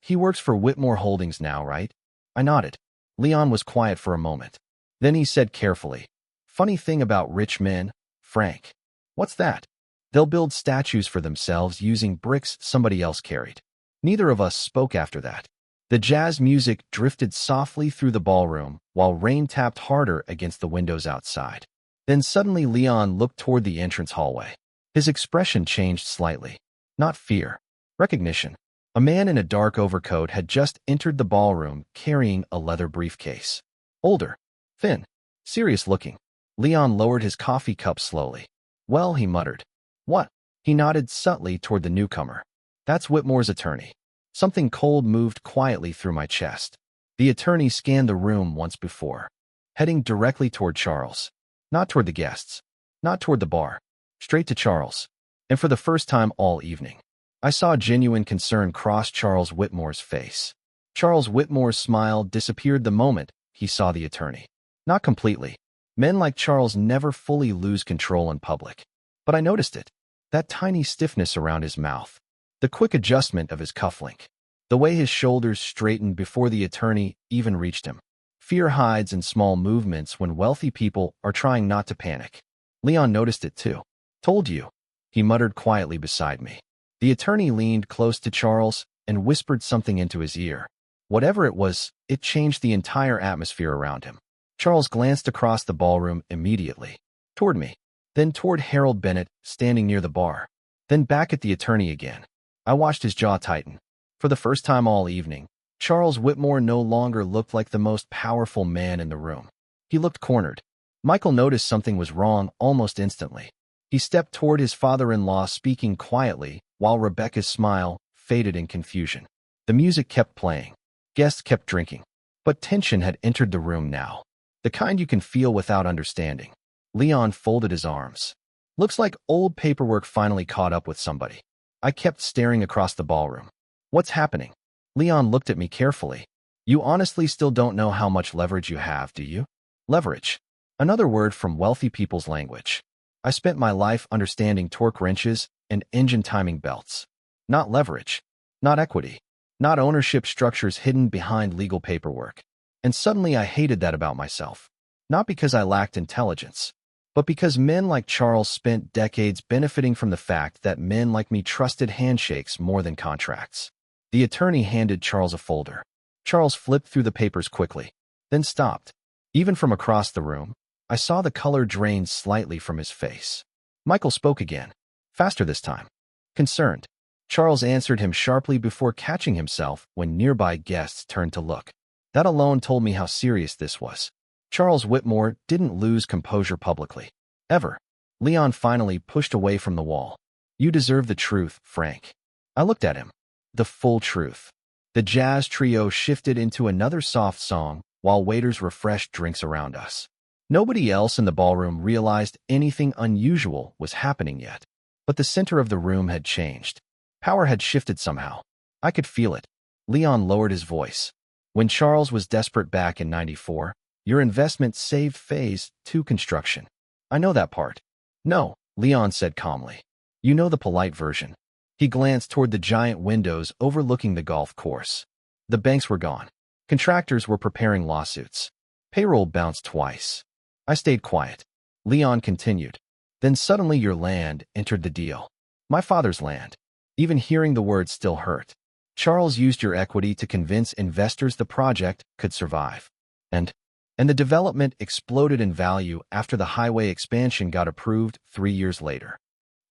He works for Whitmore Holdings now, right? I nodded. Leon was quiet for a moment. Then he said carefully, funny thing about rich men, Frank. What's that? They'll build statues for themselves using bricks somebody else carried. Neither of us spoke after that. The jazz music drifted softly through the ballroom while rain tapped harder against the windows outside. Then suddenly Leon looked toward the entrance hallway. His expression changed slightly. Not fear. Recognition. A man in a dark overcoat had just entered the ballroom carrying a leather briefcase. Older. Thin. Serious looking. Leon lowered his coffee cup slowly. Well, he muttered. What? He nodded subtly toward the newcomer. That's Whitmore's attorney. Something cold moved quietly through my chest. The attorney scanned the room once before, heading directly toward Charles. Not toward the guests. Not toward the bar. Straight to Charles. And for the first time all evening, I saw genuine concern cross Charles Whitmore's face. Charles Whitmore's smile disappeared the moment he saw the attorney. Not completely. Men like Charles never fully lose control in public. But I noticed it. That tiny stiffness around his mouth. The quick adjustment of his cufflink. The way his shoulders straightened before the attorney even reached him. Fear hides in small movements when wealthy people are trying not to panic. Leon noticed it too. Told you, he muttered quietly beside me. The attorney leaned close to Charles and whispered something into his ear. Whatever it was, it changed the entire atmosphere around him. Charles glanced across the ballroom immediately. Toward me. Then toward Harold Bennett, standing near the bar. Then back at the attorney again. I watched his jaw tighten. For the first time all evening, Charles Whitmore no longer looked like the most powerful man in the room. He looked cornered. Michael noticed something was wrong almost instantly. He stepped toward his father-in-law speaking quietly, while Rebecca's smile faded in confusion. The music kept playing. Guests kept drinking. But tension had entered the room now, the kind you can feel without understanding. Leon folded his arms. Looks like old paperwork finally caught up with somebody. I kept staring across the ballroom. What's happening? Leon looked at me carefully. You honestly still don't know how much leverage you have, do you? Leverage. Another word from wealthy people's language. I spent my life understanding torque wrenches and engine timing belts. Not leverage. Not equity. Not ownership structures hidden behind legal paperwork. And suddenly I hated that about myself. Not because I lacked intelligence, but because men like Charles spent decades benefiting from the fact that men like me trusted handshakes more than contracts. The attorney handed Charles a folder. Charles flipped through the papers quickly, then stopped. Even from across the room, I saw the color drain slightly from his face. Michael spoke again, faster this time. Concerned. Charles answered him sharply before catching himself when nearby guests turned to look. That alone told me how serious this was. Charles Whitmore didn't lose composure publicly. Ever. Leon finally pushed away from the wall. You deserve the truth, Frank. I looked at him. The full truth. The jazz trio shifted into another soft song while waiters refreshed drinks around us. Nobody else in the ballroom realized anything unusual was happening yet. But the center of the room had changed. Power had shifted somehow. I could feel it. Leon lowered his voice. When Charles was desperate back in '94, your investment saved phase 2 construction. I know that part. No, Leon said calmly. You know the polite version. He glanced toward the giant windows overlooking the golf course. The banks were gone. Contractors were preparing lawsuits. Payroll bounced twice. I stayed quiet. Leon continued. Then suddenly your land entered the deal. My father's land. Even hearing the words still hurt. Charles used your equity to convince investors the project could survive. And the development exploded in value after the highway expansion got approved 3 years later.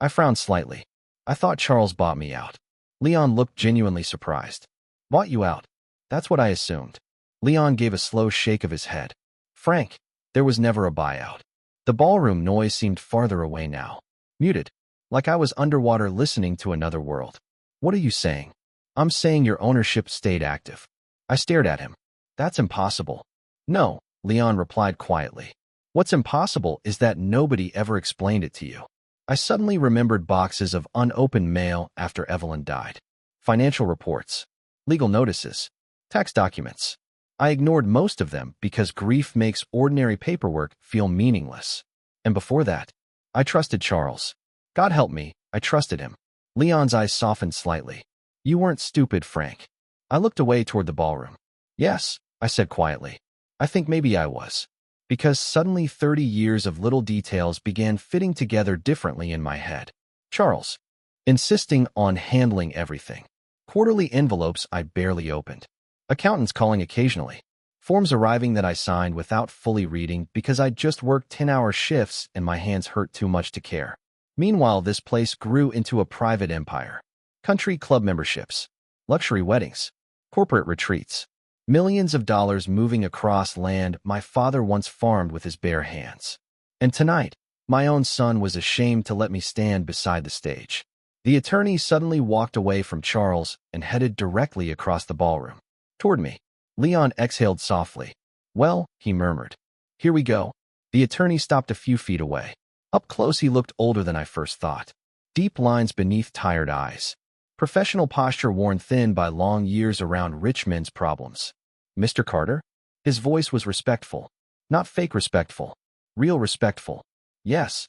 I frowned slightly. I thought Charles bought me out. Leon looked genuinely surprised. Bought you out? That's what I assumed. Leon gave a slow shake of his head. Frank, there was never a buyout. The ballroom noise seemed farther away now. Muted. Like I was underwater listening to another world. What are you saying? I'm saying your ownership stayed active. I stared at him. That's impossible. No, Leon replied quietly. What's impossible is that nobody ever explained it to you. I suddenly remembered boxes of unopened mail after Evelyn died. Financial reports. Legal notices. Tax documents. I ignored most of them because grief makes ordinary paperwork feel meaningless. And before that, I trusted Charles. God help me, I trusted him. Leon's eyes softened slightly. You weren't stupid, Frank. I looked away toward the ballroom. Yes, I said quietly. I think maybe I was. Because suddenly 30 years of little details began fitting together differently in my head. Charles. Insisting on handling everything. Quarterly envelopes I barely opened. Accountants calling occasionally. Forms arriving that I signed without fully reading because I'd just worked 10-hour shifts and my hands hurt too much to care. Meanwhile, this place grew into a private empire. Country club memberships. Luxury weddings. Corporate retreats. Millions of dollars moving across land my father once farmed with his bare hands. And tonight, my own son was ashamed to let me stand beside the stage. The attorney suddenly walked away from Charles and headed directly across the ballroom. Toward me. Leon exhaled softly. Well, he murmured. Here we go. The attorney stopped a few feet away. Up close he looked older than I first thought. Deep lines beneath tired eyes. Professional posture worn thin by long years around rich men's problems. Mr. Carter? His voice was respectful. Not fake respectful. Real respectful. Yes.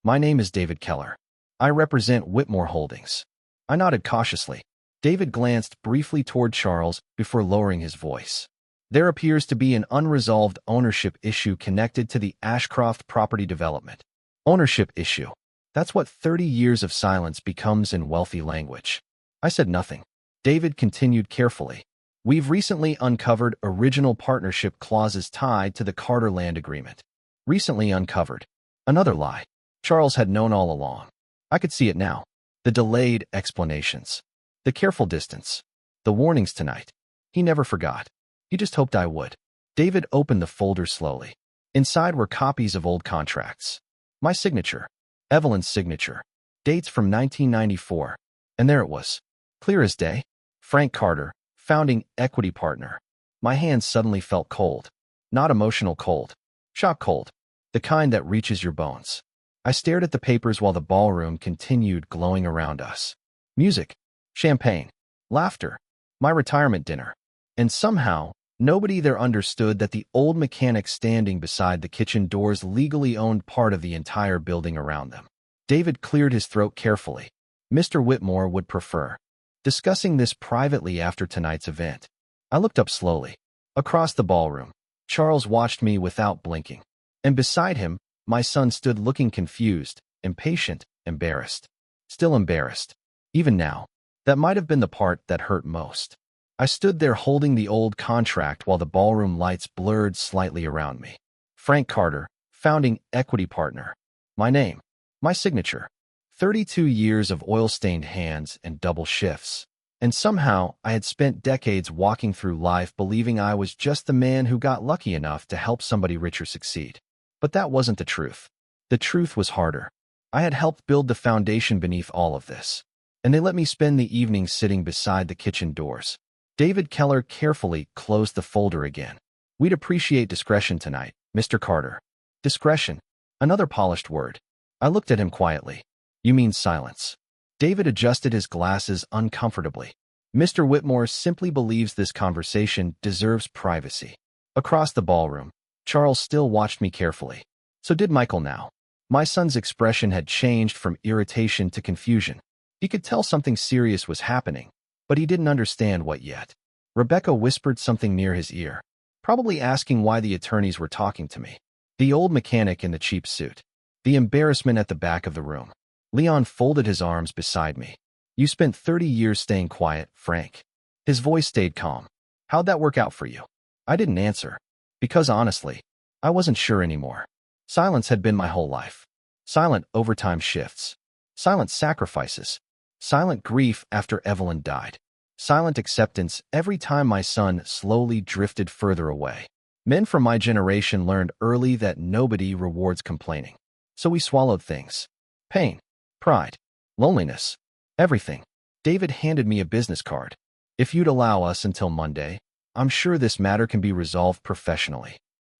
My name is David Keller. I represent Whitmore Holdings. I nodded cautiously. David glanced briefly toward Charles before lowering his voice. There appears to be an unresolved ownership issue connected to the Ashcroft property development. Ownership issue. That's what 30 years of silence becomes in wealthy language. I said nothing. David continued carefully. We've recently uncovered original partnership clauses tied to the Carter land agreement. Recently uncovered. Another lie. Charles had known all along. I could see it now. The delayed explanations. The careful distance. The warnings tonight. He never forgot. He just hoped I would. David opened the folder slowly. Inside were copies of old contracts. My signature. Evelyn's signature. Dates from 1994. And there it was. Clear as day. Frank Carter, founding equity partner. My hands suddenly felt cold. Not emotional cold. Shock cold. The kind that reaches your bones. I stared at the papers while the ballroom continued glowing around us. Music. Champagne. Laughter. My retirement dinner. And somehow, nobody there understood that the old mechanic standing beside the kitchen doors legally owned part of the entire building around them. David cleared his throat carefully. Mr. Whitmore would prefer discussing this privately after tonight's event. I looked up slowly. Across the ballroom, Charles watched me without blinking. And beside him, my son stood looking confused, impatient, embarrassed. Still embarrassed. Even now. That might have been the part that hurt most. I stood there holding the old contract while the ballroom lights blurred slightly around me. Frank Carter, founding equity partner. My name. My signature. 32 years of oil-stained hands and double shifts. And somehow, I had spent decades walking through life believing I was just the man who got lucky enough to help somebody richer succeed. But that wasn't the truth. The truth was harder. I had helped build the foundation beneath all of this. And they let me spend the evenings sitting beside the kitchen doors. David Keller carefully closed the folder again. We'd appreciate discretion tonight, Mr. Carter. Discretion. Another polished word. I looked at him quietly. You mean silence. David adjusted his glasses uncomfortably. Mr. Whitmore simply believes this conversation deserves privacy. Across the ballroom, Charles still watched me carefully. So did Michael now. My son's expression had changed from irritation to confusion. He could tell something serious was happening, but he didn't understand what yet. Rebecca whispered something near his ear, probably asking why the attorneys were talking to me. The old mechanic in the cheap suit. The embarrassment at the back of the room. Leon folded his arms beside me. You spent 30 years staying quiet, Frank. His voice stayed calm. How'd that work out for you? I didn't answer. Because honestly, I wasn't sure anymore. Silence had been my whole life. Silent overtime shifts. Silent sacrifices. Silent grief after Evelyn died. Silent acceptance every time my son slowly drifted further away. Men from my generation learned early that nobody rewards complaining. So we swallowed things. Pain. Pride. Loneliness. Everything. David handed me a business card. If you'd allow us until Monday, I'm sure this matter can be resolved professionally.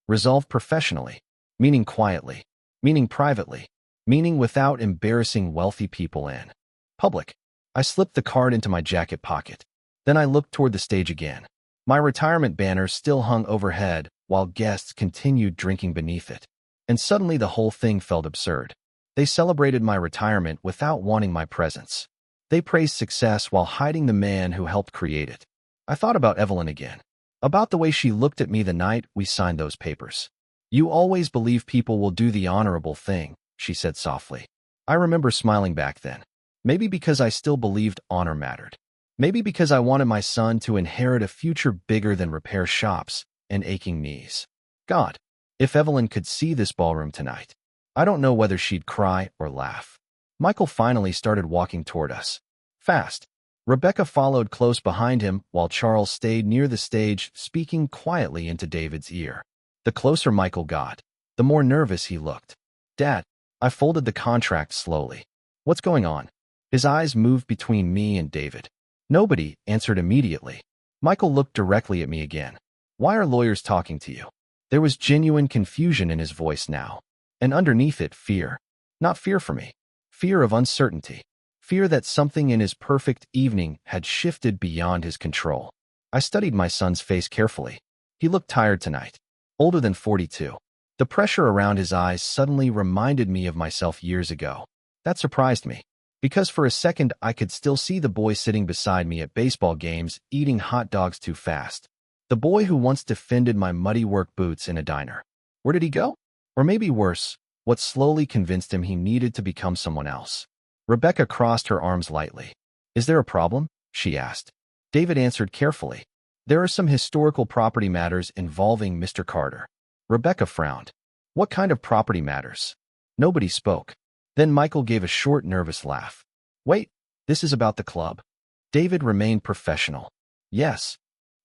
Resolved professionally. Meaning quietly. Meaning privately. Meaning without embarrassing wealthy people in public. I slipped the card into my jacket pocket. Then I looked toward the stage again. My retirement banner still hung overhead while guests continued drinking beneath it. And suddenly the whole thing felt absurd. They celebrated my retirement without wanting my presence. They praised success while hiding the man who helped create it. I thought about Evelyn again. About the way she looked at me the night we signed those papers. You always believe people will do the honorable thing, she said softly. I remember smiling back then. Maybe because I still believed honor mattered. Maybe because I wanted my son to inherit a future bigger than repair shops and aching knees. God, if Evelyn could see this ballroom tonight, I don't know whether she'd cry or laugh. Michael finally started walking toward us. Fast. Rebecca followed close behind him while Charles stayed near the stage, speaking quietly into David's ear. The closer Michael got, the more nervous he looked. Dad, I folded the contract slowly. What's going on? His eyes moved between me and David. Nobody answered immediately. Michael looked directly at me again. Why are lawyers talking to you? There was genuine confusion in his voice now. And underneath it, fear. Not fear for me. Fear of uncertainty. Fear that something in his perfect evening had shifted beyond his control. I studied my son's face carefully. He looked tired tonight. Older than 42. The pressure around his eyes suddenly reminded me of myself years ago. That surprised me. Because for a second I could still see the boy sitting beside me at baseball games, eating hot dogs too fast. The boy who once defended my muddy work boots in a diner. Where did he go? Or maybe worse, what slowly convinced him he needed to become someone else. Rebecca crossed her arms lightly. Is there a problem? She asked. David answered carefully. There are some historical property matters involving Mr. Carter. Rebecca frowned. What kind of property matters? Nobody spoke. Then Michael gave a short, nervous laugh. Wait, this is about the club? David remained professional. Yes.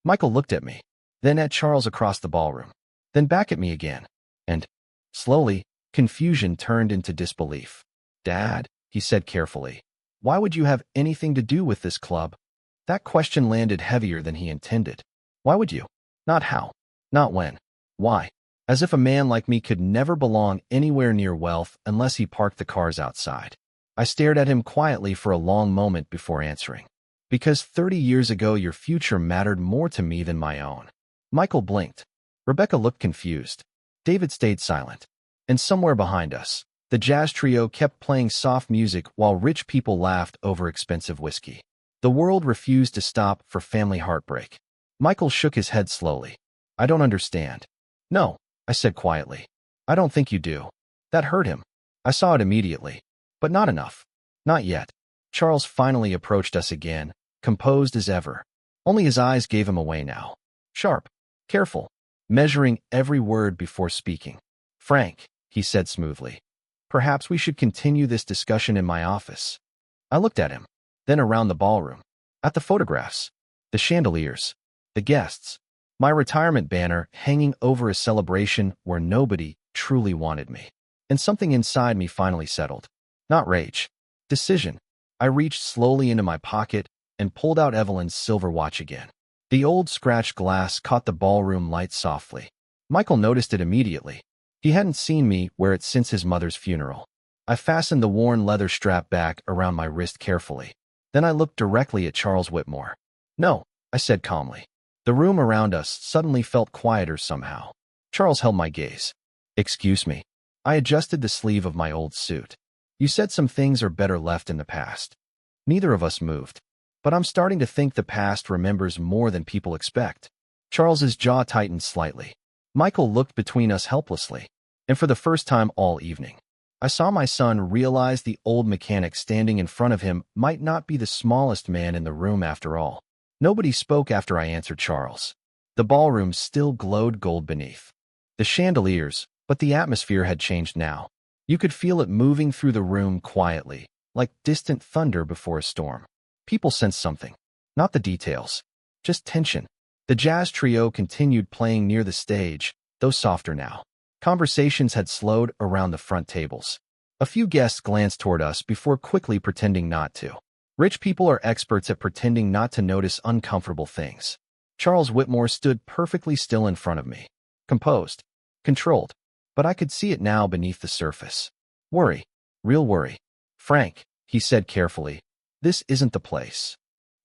Michael looked at me, then at Charles across the ballroom, then back at me again. And, slowly, confusion turned into disbelief. Dad, he said carefully, why would you have anything to do with this club? That question landed heavier than he intended. Why would you? Not how. Not when. Why? As if a man like me could never belong anywhere near wealth unless he parked the cars outside. I stared at him quietly for a long moment before answering. Because 30 years ago your future mattered more to me than my own. Michael blinked. Rebecca looked confused. David stayed silent. And somewhere behind us, the jazz trio kept playing soft music while rich people laughed over expensive whiskey. The world refused to stop for family heartbreak. Michael shook his head slowly. I don't understand. No, I said quietly. I don't think you do. That hurt him. I saw it immediately. But not enough. Not yet. Charles finally approached us again, composed as ever. Only his eyes gave him away now. Sharp. Careful. Measuring every word before speaking. Frank, he said smoothly. Perhaps we should continue this discussion in my office. I looked at him, then around the ballroom, at the photographs, the chandeliers, the guests, my retirement banner hanging over a celebration where nobody truly wanted me. And something inside me finally settled. Not rage. Decision. I reached slowly into my pocket and pulled out Evelyn's silver watch again. The old scratched glass caught the ballroom light softly. Michael noticed it immediately. He hadn't seen me wear it since his mother's funeral. I fastened the worn leather strap back around my wrist carefully. Then I looked directly at Charles Whitmore. No, I said calmly. The room around us suddenly felt quieter somehow. Charles held my gaze. Excuse me. I adjusted the sleeve of my old suit. You said some things are better left in the past. Neither of us moved. But I'm starting to think the past remembers more than people expect. Charles's jaw tightened slightly. Michael looked between us helplessly. And for the first time all evening, I saw my son realize the old mechanic standing in front of him might not be the smallest man in the room after all. Nobody spoke after I answered Charles. The ballroom still glowed gold beneath the chandeliers, but the atmosphere had changed now. You could feel it moving through the room quietly, like distant thunder before a storm. People sensed something. Not the details. Just tension. The jazz trio continued playing near the stage, though softer now. Conversations had slowed around the front tables. A few guests glanced toward us before quickly pretending not to. Rich people are experts at pretending not to notice uncomfortable things. Charles Whitmore stood perfectly still in front of me. Composed. Controlled. But I could see it now beneath the surface. Worry. Real worry. Frank, he said carefully, this isn't the place.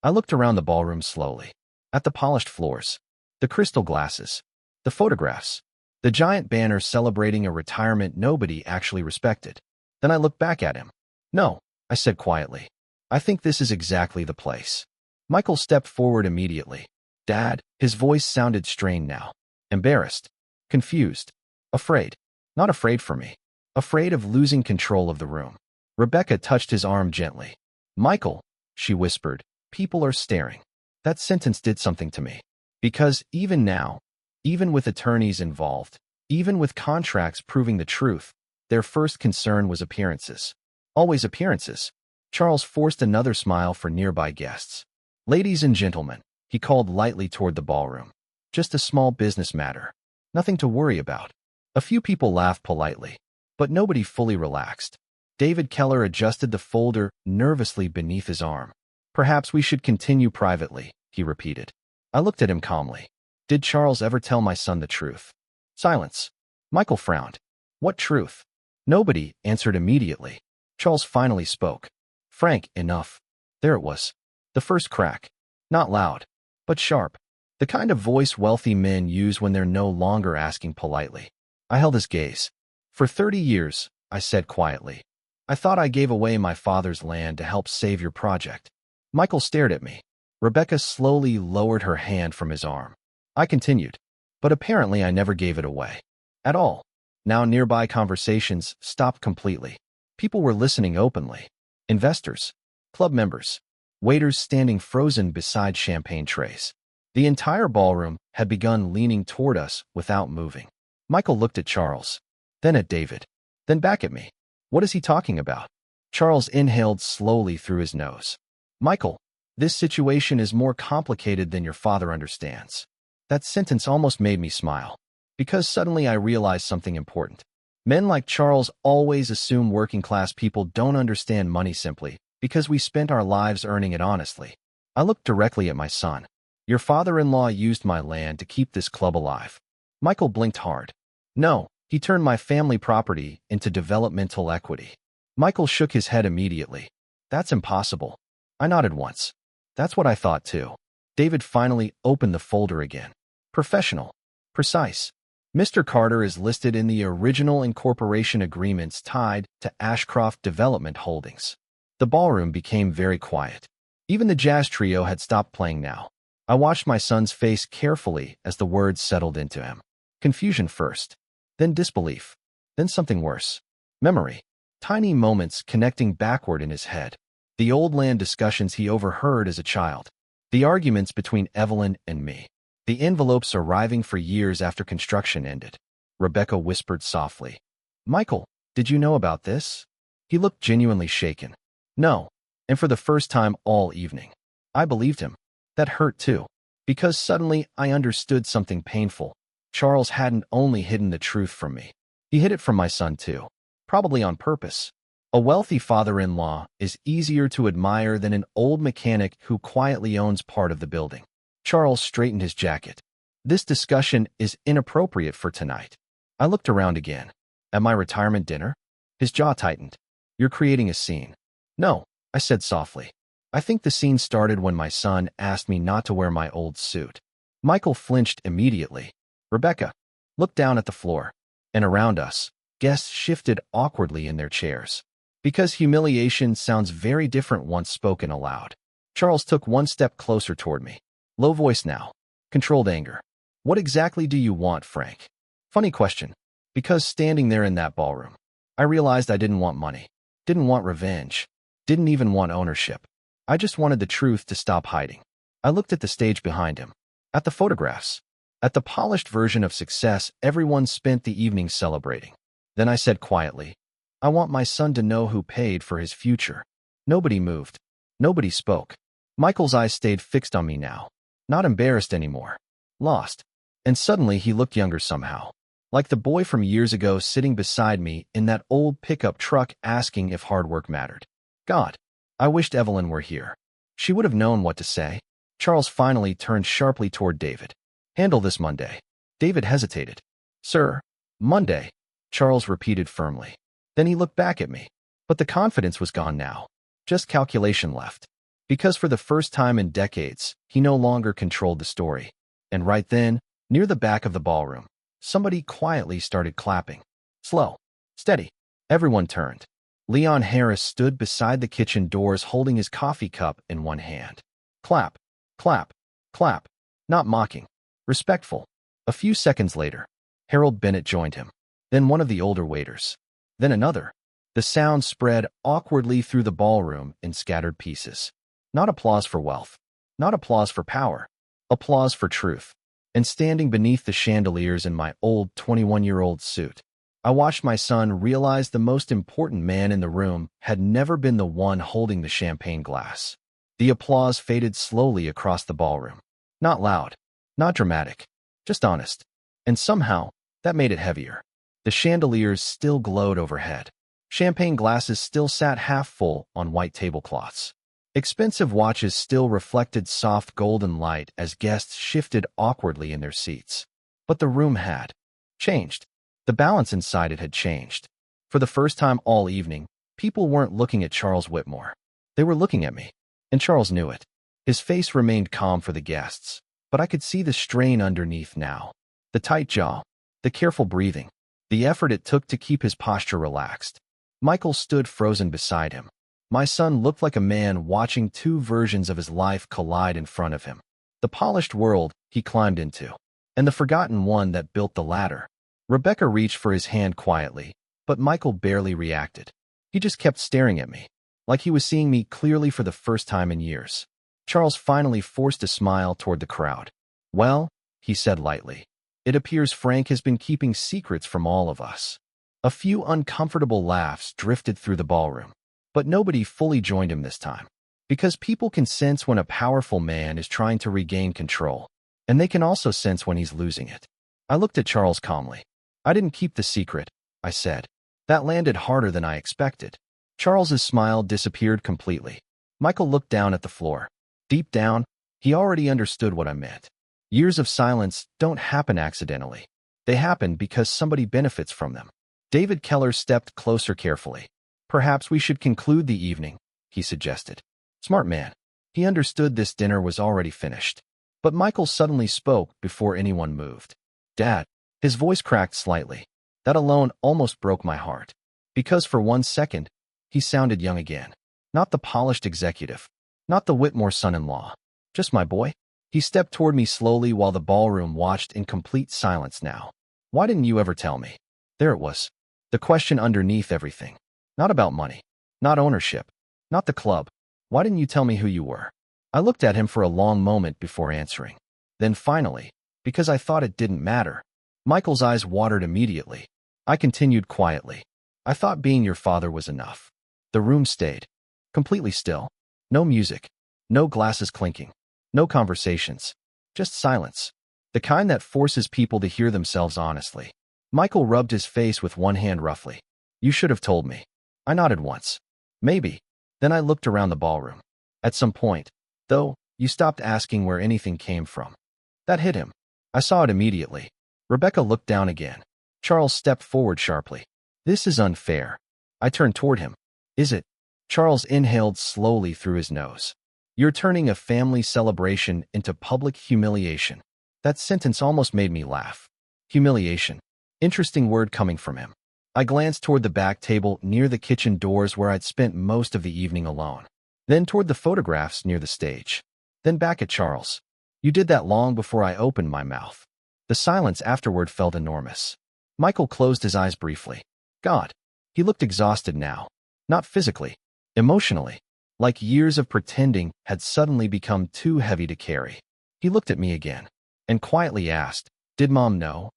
I looked around the ballroom slowly. At the polished floors. The crystal glasses. The photographs. The giant banner celebrating a retirement nobody actually respected. Then I looked back at him. No, I said quietly. I think this is exactly the place. Michael stepped forward immediately. Dad, his voice sounded strained now. Embarrassed. Confused. Afraid. Not afraid for me. Afraid of losing control of the room. Rebecca touched his arm gently. Michael, she whispered, people are staring. That sentence did something to me. Because even now, even with attorneys involved, even with contracts proving the truth, their first concern was appearances. Always appearances. Charles forced another smile for nearby guests. Ladies and gentlemen, he called lightly toward the ballroom. Just a small business matter. Nothing to worry about. A few people laughed politely, but nobody fully relaxed. David Keller adjusted the folder nervously beneath his arm. Perhaps we should continue privately, he repeated. I looked at him calmly. Did Charles ever tell my son the truth? Silence. Michael frowned. What truth? Nobody answered immediately. Charles finally spoke. Frank, enough. There it was. The first crack. Not loud, but sharp. The kind of voice wealthy men use when they're no longer asking politely. I held his gaze. For 30 years, I said quietly. I thought I gave away my father's land to help save your project. Michael stared at me. Rebecca slowly lowered her hand from his arm. I continued. But apparently I never gave it away. At all. Now nearby conversations stopped completely. People were listening openly. Investors. Club members. Waiters standing frozen beside champagne trays. The entire ballroom had begun leaning toward us without moving. Michael looked at Charles. Then at David. Then back at me. What is he talking about? Charles inhaled slowly through his nose. Michael, this situation is more complicated than your father understands. That sentence almost made me smile. Because suddenly I realized something important. Men like Charles always assume working-class people don't understand money simply because we spent our lives earning it honestly. I looked directly at my son. Your father-in-law used my land to keep this club alive. Michael blinked hard. No, he turned my family property into developmental equity. Michael shook his head immediately. That's impossible. I nodded once. That's what I thought too. David finally opened the folder again. Professional. Precise. Mr. Carter is listed in the original incorporation agreements tied to Ashcroft Development Holdings. The ballroom became very quiet. Even the jazz trio had stopped playing now. I watched my son's face carefully as the words settled into him. Confusion first, then disbelief, then something worse. Memory. Tiny moments connecting backward in his head. The old land discussions he overheard as a child. The arguments between Evelyn and me. The envelopes arriving for years after construction ended. Rebecca whispered softly. Michael, did you know about this? He looked genuinely shaken. No, and for the first time all evening. I believed him. That hurt too, because suddenly I understood something painful. Charles hadn't only hidden the truth from me. He hid it from my son too, probably on purpose. A wealthy father-in-law is easier to admire than an old mechanic who quietly owns part of the building. Charles straightened his jacket. This discussion is inappropriate for tonight. I looked around again. At my retirement dinner? His jaw tightened. You're creating a scene. No, I said softly. I think the scene started when my son asked me not to wear my old suit. Michael flinched immediately. Rebecca looked down at the floor, and around us, guests shifted awkwardly in their chairs. Because humiliation sounds very different once spoken aloud. Charles took one step closer toward me. Low voice now. Controlled anger. What exactly do you want, Frank? Funny question. Because standing there in that ballroom, I realized I didn't want money. Didn't want revenge. Didn't even want ownership. I just wanted the truth to stop hiding. I looked at the stage behind him. At the photographs. At the polished version of success everyone spent the evening celebrating. Then I said quietly, I want my son to know who paid for his future. Nobody moved. Nobody spoke. Michael's eyes stayed fixed on me now. Not embarrassed anymore. Lost. And suddenly he looked younger somehow. Like the boy from years ago sitting beside me in that old pickup truck asking if hard work mattered. God, I wished Evelyn were here. She would have known what to say. Charles finally turned sharply toward David. Handle this Monday. David hesitated. Sir, Monday, Charles repeated firmly. Then he looked back at me. But the confidence was gone now. Just calculation left. Because for the first time in decades, he no longer controlled the story. And right then, near the back of the ballroom, somebody quietly started clapping. Slow. Steady. Everyone turned. Leon Harris stood beside the kitchen doors holding his coffee cup in one hand. Clap. Clap. Clap. Not mocking. Respectful. A few seconds later, Harold Bennett joined him. Then one of the older waiters. Then another. The sound spread awkwardly through the ballroom in scattered pieces. Not applause for wealth. Not applause for power. Applause for truth. And standing beneath the chandeliers in my old 21-year-old suit, I watched my son realize the most important man in the room had never been the one holding the champagne glass. The applause faded slowly across the ballroom. Not loud. Not dramatic. Just honest. And somehow, that made it heavier. The chandeliers still glowed overhead. Champagne glasses still sat half full on white tablecloths. Expensive watches still reflected soft golden light as guests shifted awkwardly in their seats. But the room had changed. The balance inside it had changed. For the first time all evening, people weren't looking at Charles Whitmore. They were looking at me. And Charles knew it. His face remained calm for the guests, but I could see the strain underneath now. The tight jaw, the careful breathing, the effort it took to keep his posture relaxed. Michael stood frozen beside him. My son looked like a man watching two versions of his life collide in front of him. The polished world he climbed into, and the forgotten one that built the ladder. Rebecca reached for his hand quietly, but Michael barely reacted. He just kept staring at me, like he was seeing me clearly for the first time in years. Charles finally forced a smile toward the crowd. Well, he said lightly, it appears Frank has been keeping secrets from all of us. A few uncomfortable laughs drifted through the ballroom. But nobody fully joined him this time. Because people can sense when a powerful man is trying to regain control, and they can also sense when he's losing it. I looked at Charles calmly. I didn't keep the secret, I said. That landed harder than I expected. Charles's smile disappeared completely. Michael looked down at the floor. Deep down, He already understood what I meant. Years of silence don't happen accidentally. They happen because somebody benefits from them. David Keller stepped closer carefully. Perhaps we should conclude the evening, he suggested. Smart man. He understood this dinner was already finished. But Michael suddenly spoke before anyone moved. Dad. His voice cracked slightly. That alone almost broke my heart. Because for 1 second, he sounded young again. Not the polished executive. Not the Whitmore son-in-law. Just my boy. He stepped toward me slowly while the ballroom watched in complete silence now. Why didn't you ever tell me? There it was. The question underneath everything. Not about money. Not ownership. Not the club. Why didn't you tell me who you were? I looked at him for a long moment before answering. Then finally, because I thought it didn't matter. Michael's eyes watered immediately. I continued quietly. I thought being your father was enough. The room stayed completely still. No music. No glasses clinking. No conversations. Just silence. The kind that forces people to hear themselves honestly. Michael rubbed his face with one hand roughly. You should have told me. I nodded once. Maybe. Then I looked around the ballroom. At some point, though, you stopped asking where anything came from. That hit him. I saw it immediately. Rebecca looked down again. Charles stepped forward sharply. This is unfair. I turned toward him. Is it? Charles inhaled slowly through his nose. You're turning a family celebration into public humiliation. That sentence almost made me laugh. Humiliation. Interesting word coming from him. I glanced toward the back table near the kitchen doors where I'd spent most of the evening alone. Then toward the photographs near the stage. Then back at Charles. You did that long before I opened my mouth. The silence afterward felt enormous. Michael closed his eyes briefly. God. He looked exhausted now. Not physically. Emotionally. Like years of pretending had suddenly become too heavy to carry. He looked at me again. And quietly asked, Did Mom know?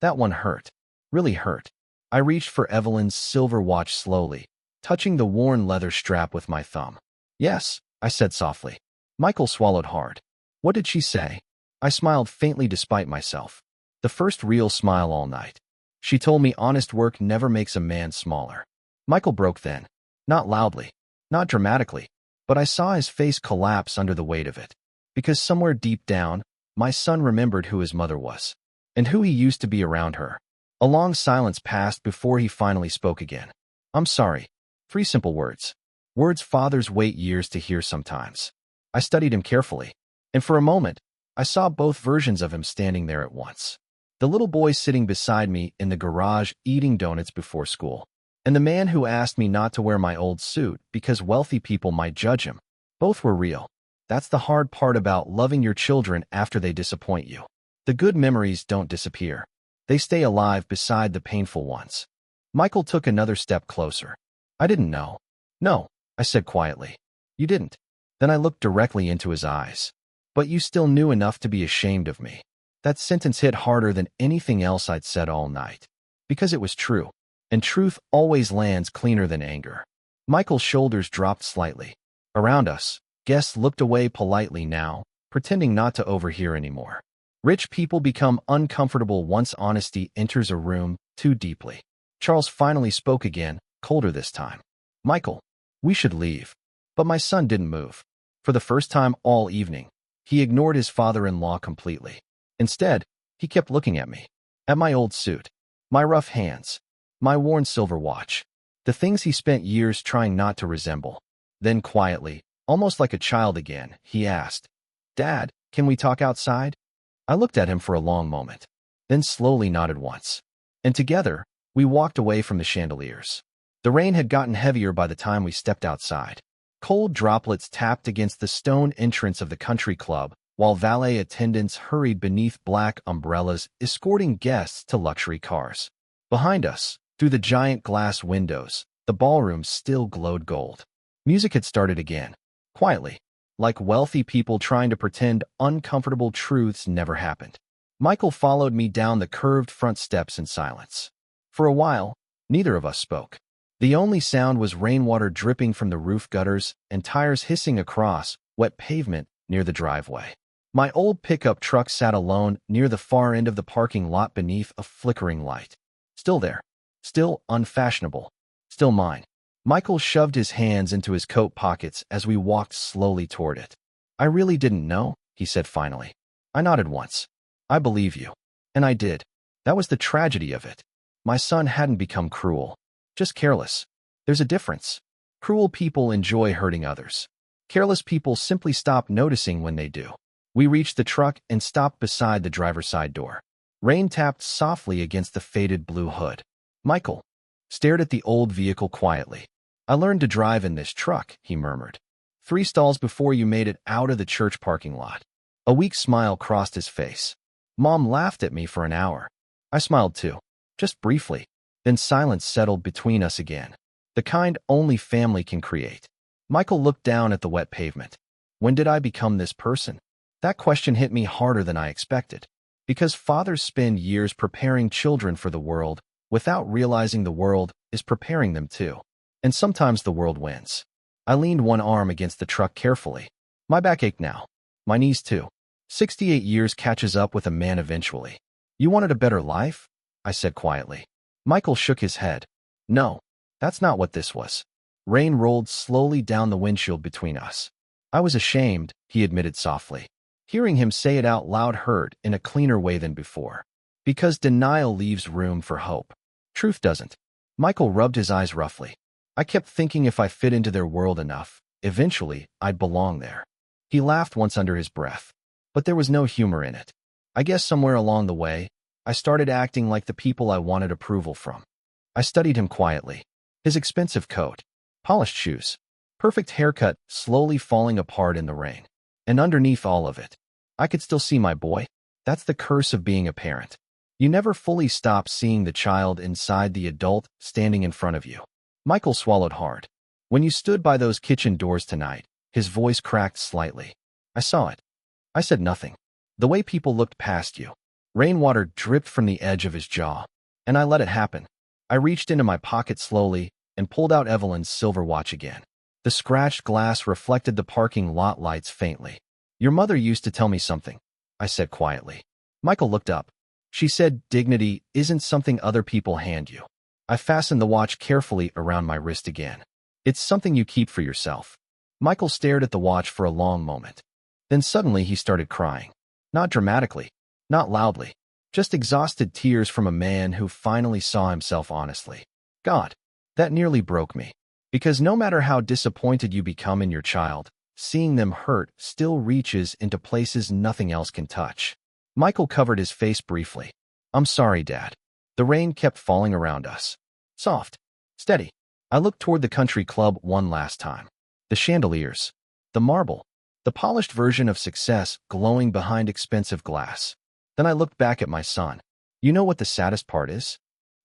That one hurt. Really hurt. I reached for Evelyn's silver watch slowly, touching the worn leather strap with my thumb. Yes, I said softly. Michael swallowed hard. What did she say? I smiled faintly despite myself. The first real smile all night. She told me honest work never makes a man smaller. Michael broke then. Not loudly. Not dramatically. But I saw his face collapse under the weight of it. Because somewhere deep down, my son remembered who his mother was. And who he used to be around her. A long silence passed before he finally spoke again. I'm sorry. 3 simple words. Words fathers wait years to hear sometimes. I studied him carefully. And for a moment, I saw both versions of him standing there at once. The little boy sitting beside me in the garage eating donuts before school. And the man who asked me not to wear my old suit because wealthy people might judge him. Both were real. That's the hard part about loving your children after they disappoint you. The good memories don't disappear. They stay alive beside the painful ones. Michael took another step closer. I didn't know. No, I said quietly. You didn't. Then I looked directly into his eyes. But you still knew enough to be ashamed of me. That sentence hit harder than anything else I'd said all night. Because it was true. And truth always lands cleaner than anger. Michael's shoulders dropped slightly. Around us, guests looked away politely now, pretending not to overhear anymore. Rich people become uncomfortable once honesty enters a room too deeply. Charles finally spoke again, colder this time. Michael, we should leave. But my son didn't move. For the first time all evening, he ignored his father-in-law completely. Instead, he kept looking at me. At my old suit. My rough hands. My worn silver watch. The things he spent years trying not to resemble. Then quietly, almost like a child again, he asked, Dad, can we talk outside? I looked at him for a long moment, then slowly nodded once. And together, we walked away from the chandeliers. The rain had gotten heavier by the time we stepped outside. Cold droplets tapped against the stone entrance of the country club, while valet attendants hurried beneath black umbrellas, escorting guests to luxury cars. Behind us, through the giant glass windows, the ballroom still glowed gold. Music had started again, quietly. Like wealthy people trying to pretend uncomfortable truths never happened. Michael followed me down the curved front steps in silence. For a while, neither of us spoke. The only sound was rainwater dripping from the roof gutters and tires hissing across wet pavement near the driveway. My old pickup truck sat alone near the far end of the parking lot beneath a flickering light. Still there. Still unfashionable. Still mine. Michael shoved his hands into his coat pockets as we walked slowly toward it. I really didn't know, he said finally. I nodded once. I believe you. And I did. That was the tragedy of it. My son hadn't become cruel. Just careless. There's a difference. Cruel people enjoy hurting others. Careless people simply stop noticing when they do. We reached the truck and stopped beside the driver's side door. Rain tapped softly against the faded blue hood. Michael stared at the old vehicle quietly. I learned to drive in this truck, he murmured. 3 stalls before you made it out of the church parking lot. A weak smile crossed his face. Mom laughed at me for an hour. I smiled too, just briefly. Then silence settled between us again, the kind only family can create. Michael looked down at the wet pavement. When did I become this person? That question hit me harder than I expected. Because fathers spend years preparing children for the world without realizing the world is preparing them too. And sometimes the world wins. I leaned one arm against the truck carefully. My back ached now. My knees too. 68 years catches up with a man eventually. You wanted a better life? I said quietly. Michael shook his head. No, that's not what this was. Rain rolled slowly down the windshield between us. I was ashamed, he admitted softly. Hearing him say it out loud hurt in a cleaner way than before. Because denial leaves room for hope. Truth doesn't. Michael rubbed his eyes roughly. I kept thinking if I fit into their world enough, eventually I'd belong there. He laughed once under his breath. But there was no humor in it. I guess somewhere along the way, I started acting like the people I wanted approval from. I studied him quietly. His expensive coat, polished shoes, perfect haircut slowly falling apart in the rain. And underneath all of it, I could still see my boy. That's the curse of being a parent. You never fully stop seeing the child inside the adult standing in front of you. Michael swallowed hard. When you stood by those kitchen doors tonight, his voice cracked slightly. I saw it. I said nothing. The way people looked past you. Rainwater dripped from the edge of his jaw. And I let it happen. I reached into my pocket slowly and pulled out Evelyn's silver watch again. The scratched glass reflected the parking lot lights faintly. Your mother used to tell me something, I said quietly. Michael looked up. She said dignity isn't something other people hand you. I fastened the watch carefully around my wrist again. It's something you keep for yourself. Michael stared at the watch for a long moment. Then suddenly he started crying. Not dramatically, not loudly, just exhausted tears from a man who finally saw himself honestly. God, that nearly broke me. Because no matter how disappointed you become in your child, seeing them hurt still reaches into places nothing else can touch. Michael covered his face briefly. I'm sorry, Dad. The rain kept falling around us. Soft, steady. I looked toward the country club one last time. The chandeliers, the marble, the polished version of success glowing behind expensive glass. Then I looked back at my son. You know what the saddest part is?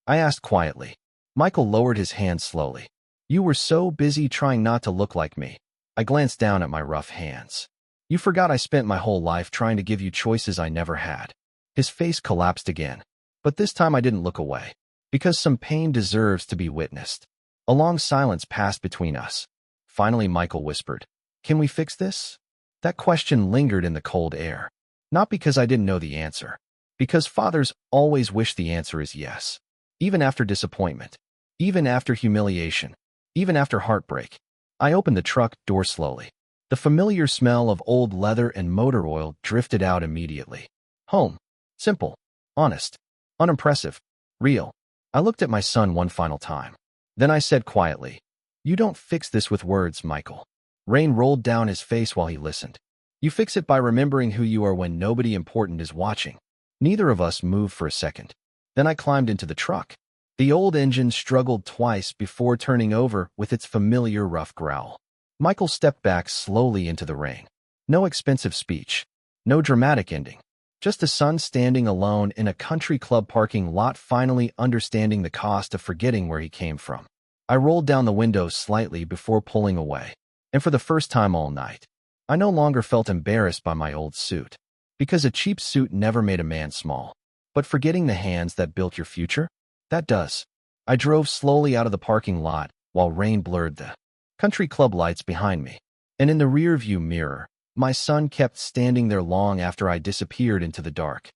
I asked quietly. Michael lowered his hand slowly. You were so busy trying not to look like me. I glanced down at my rough hands. You forgot I spent my whole life trying to give you choices I never had. His face collapsed again. But this time I didn't look away. Because some pain deserves to be witnessed. A long silence passed between us. Finally Michael whispered, Can we fix this? That question lingered in the cold air. Not because I didn't know the answer. Because fathers always wish the answer is yes. Even after disappointment. Even after humiliation. Even after heartbreak. I opened the truck door slowly. The familiar smell of old leather and motor oil drifted out immediately. Home. Simple. Honest. Unimpressive. Real. I looked at my son one final time. Then I said quietly, You don't fix this with words, Michael. Rain rolled down his face while he listened. You fix it by remembering who you are when nobody important is watching. Neither of us moved for a second. Then I climbed into the truck. The old engine struggled twice before turning over with its familiar rough growl. Michael stepped back slowly into the rain. No expensive speech. No dramatic ending. Just a son standing alone in a country club parking lot finally understanding the cost of forgetting where he came from. I rolled down the window slightly before pulling away. And for the first time all night, I no longer felt embarrassed by my old suit. Because a cheap suit never made a man small. But forgetting the hands that built your future? That does. I drove slowly out of the parking lot while rain blurred the country club lights behind me. And in the rearview mirror, my son kept standing there long after I disappeared into the dark.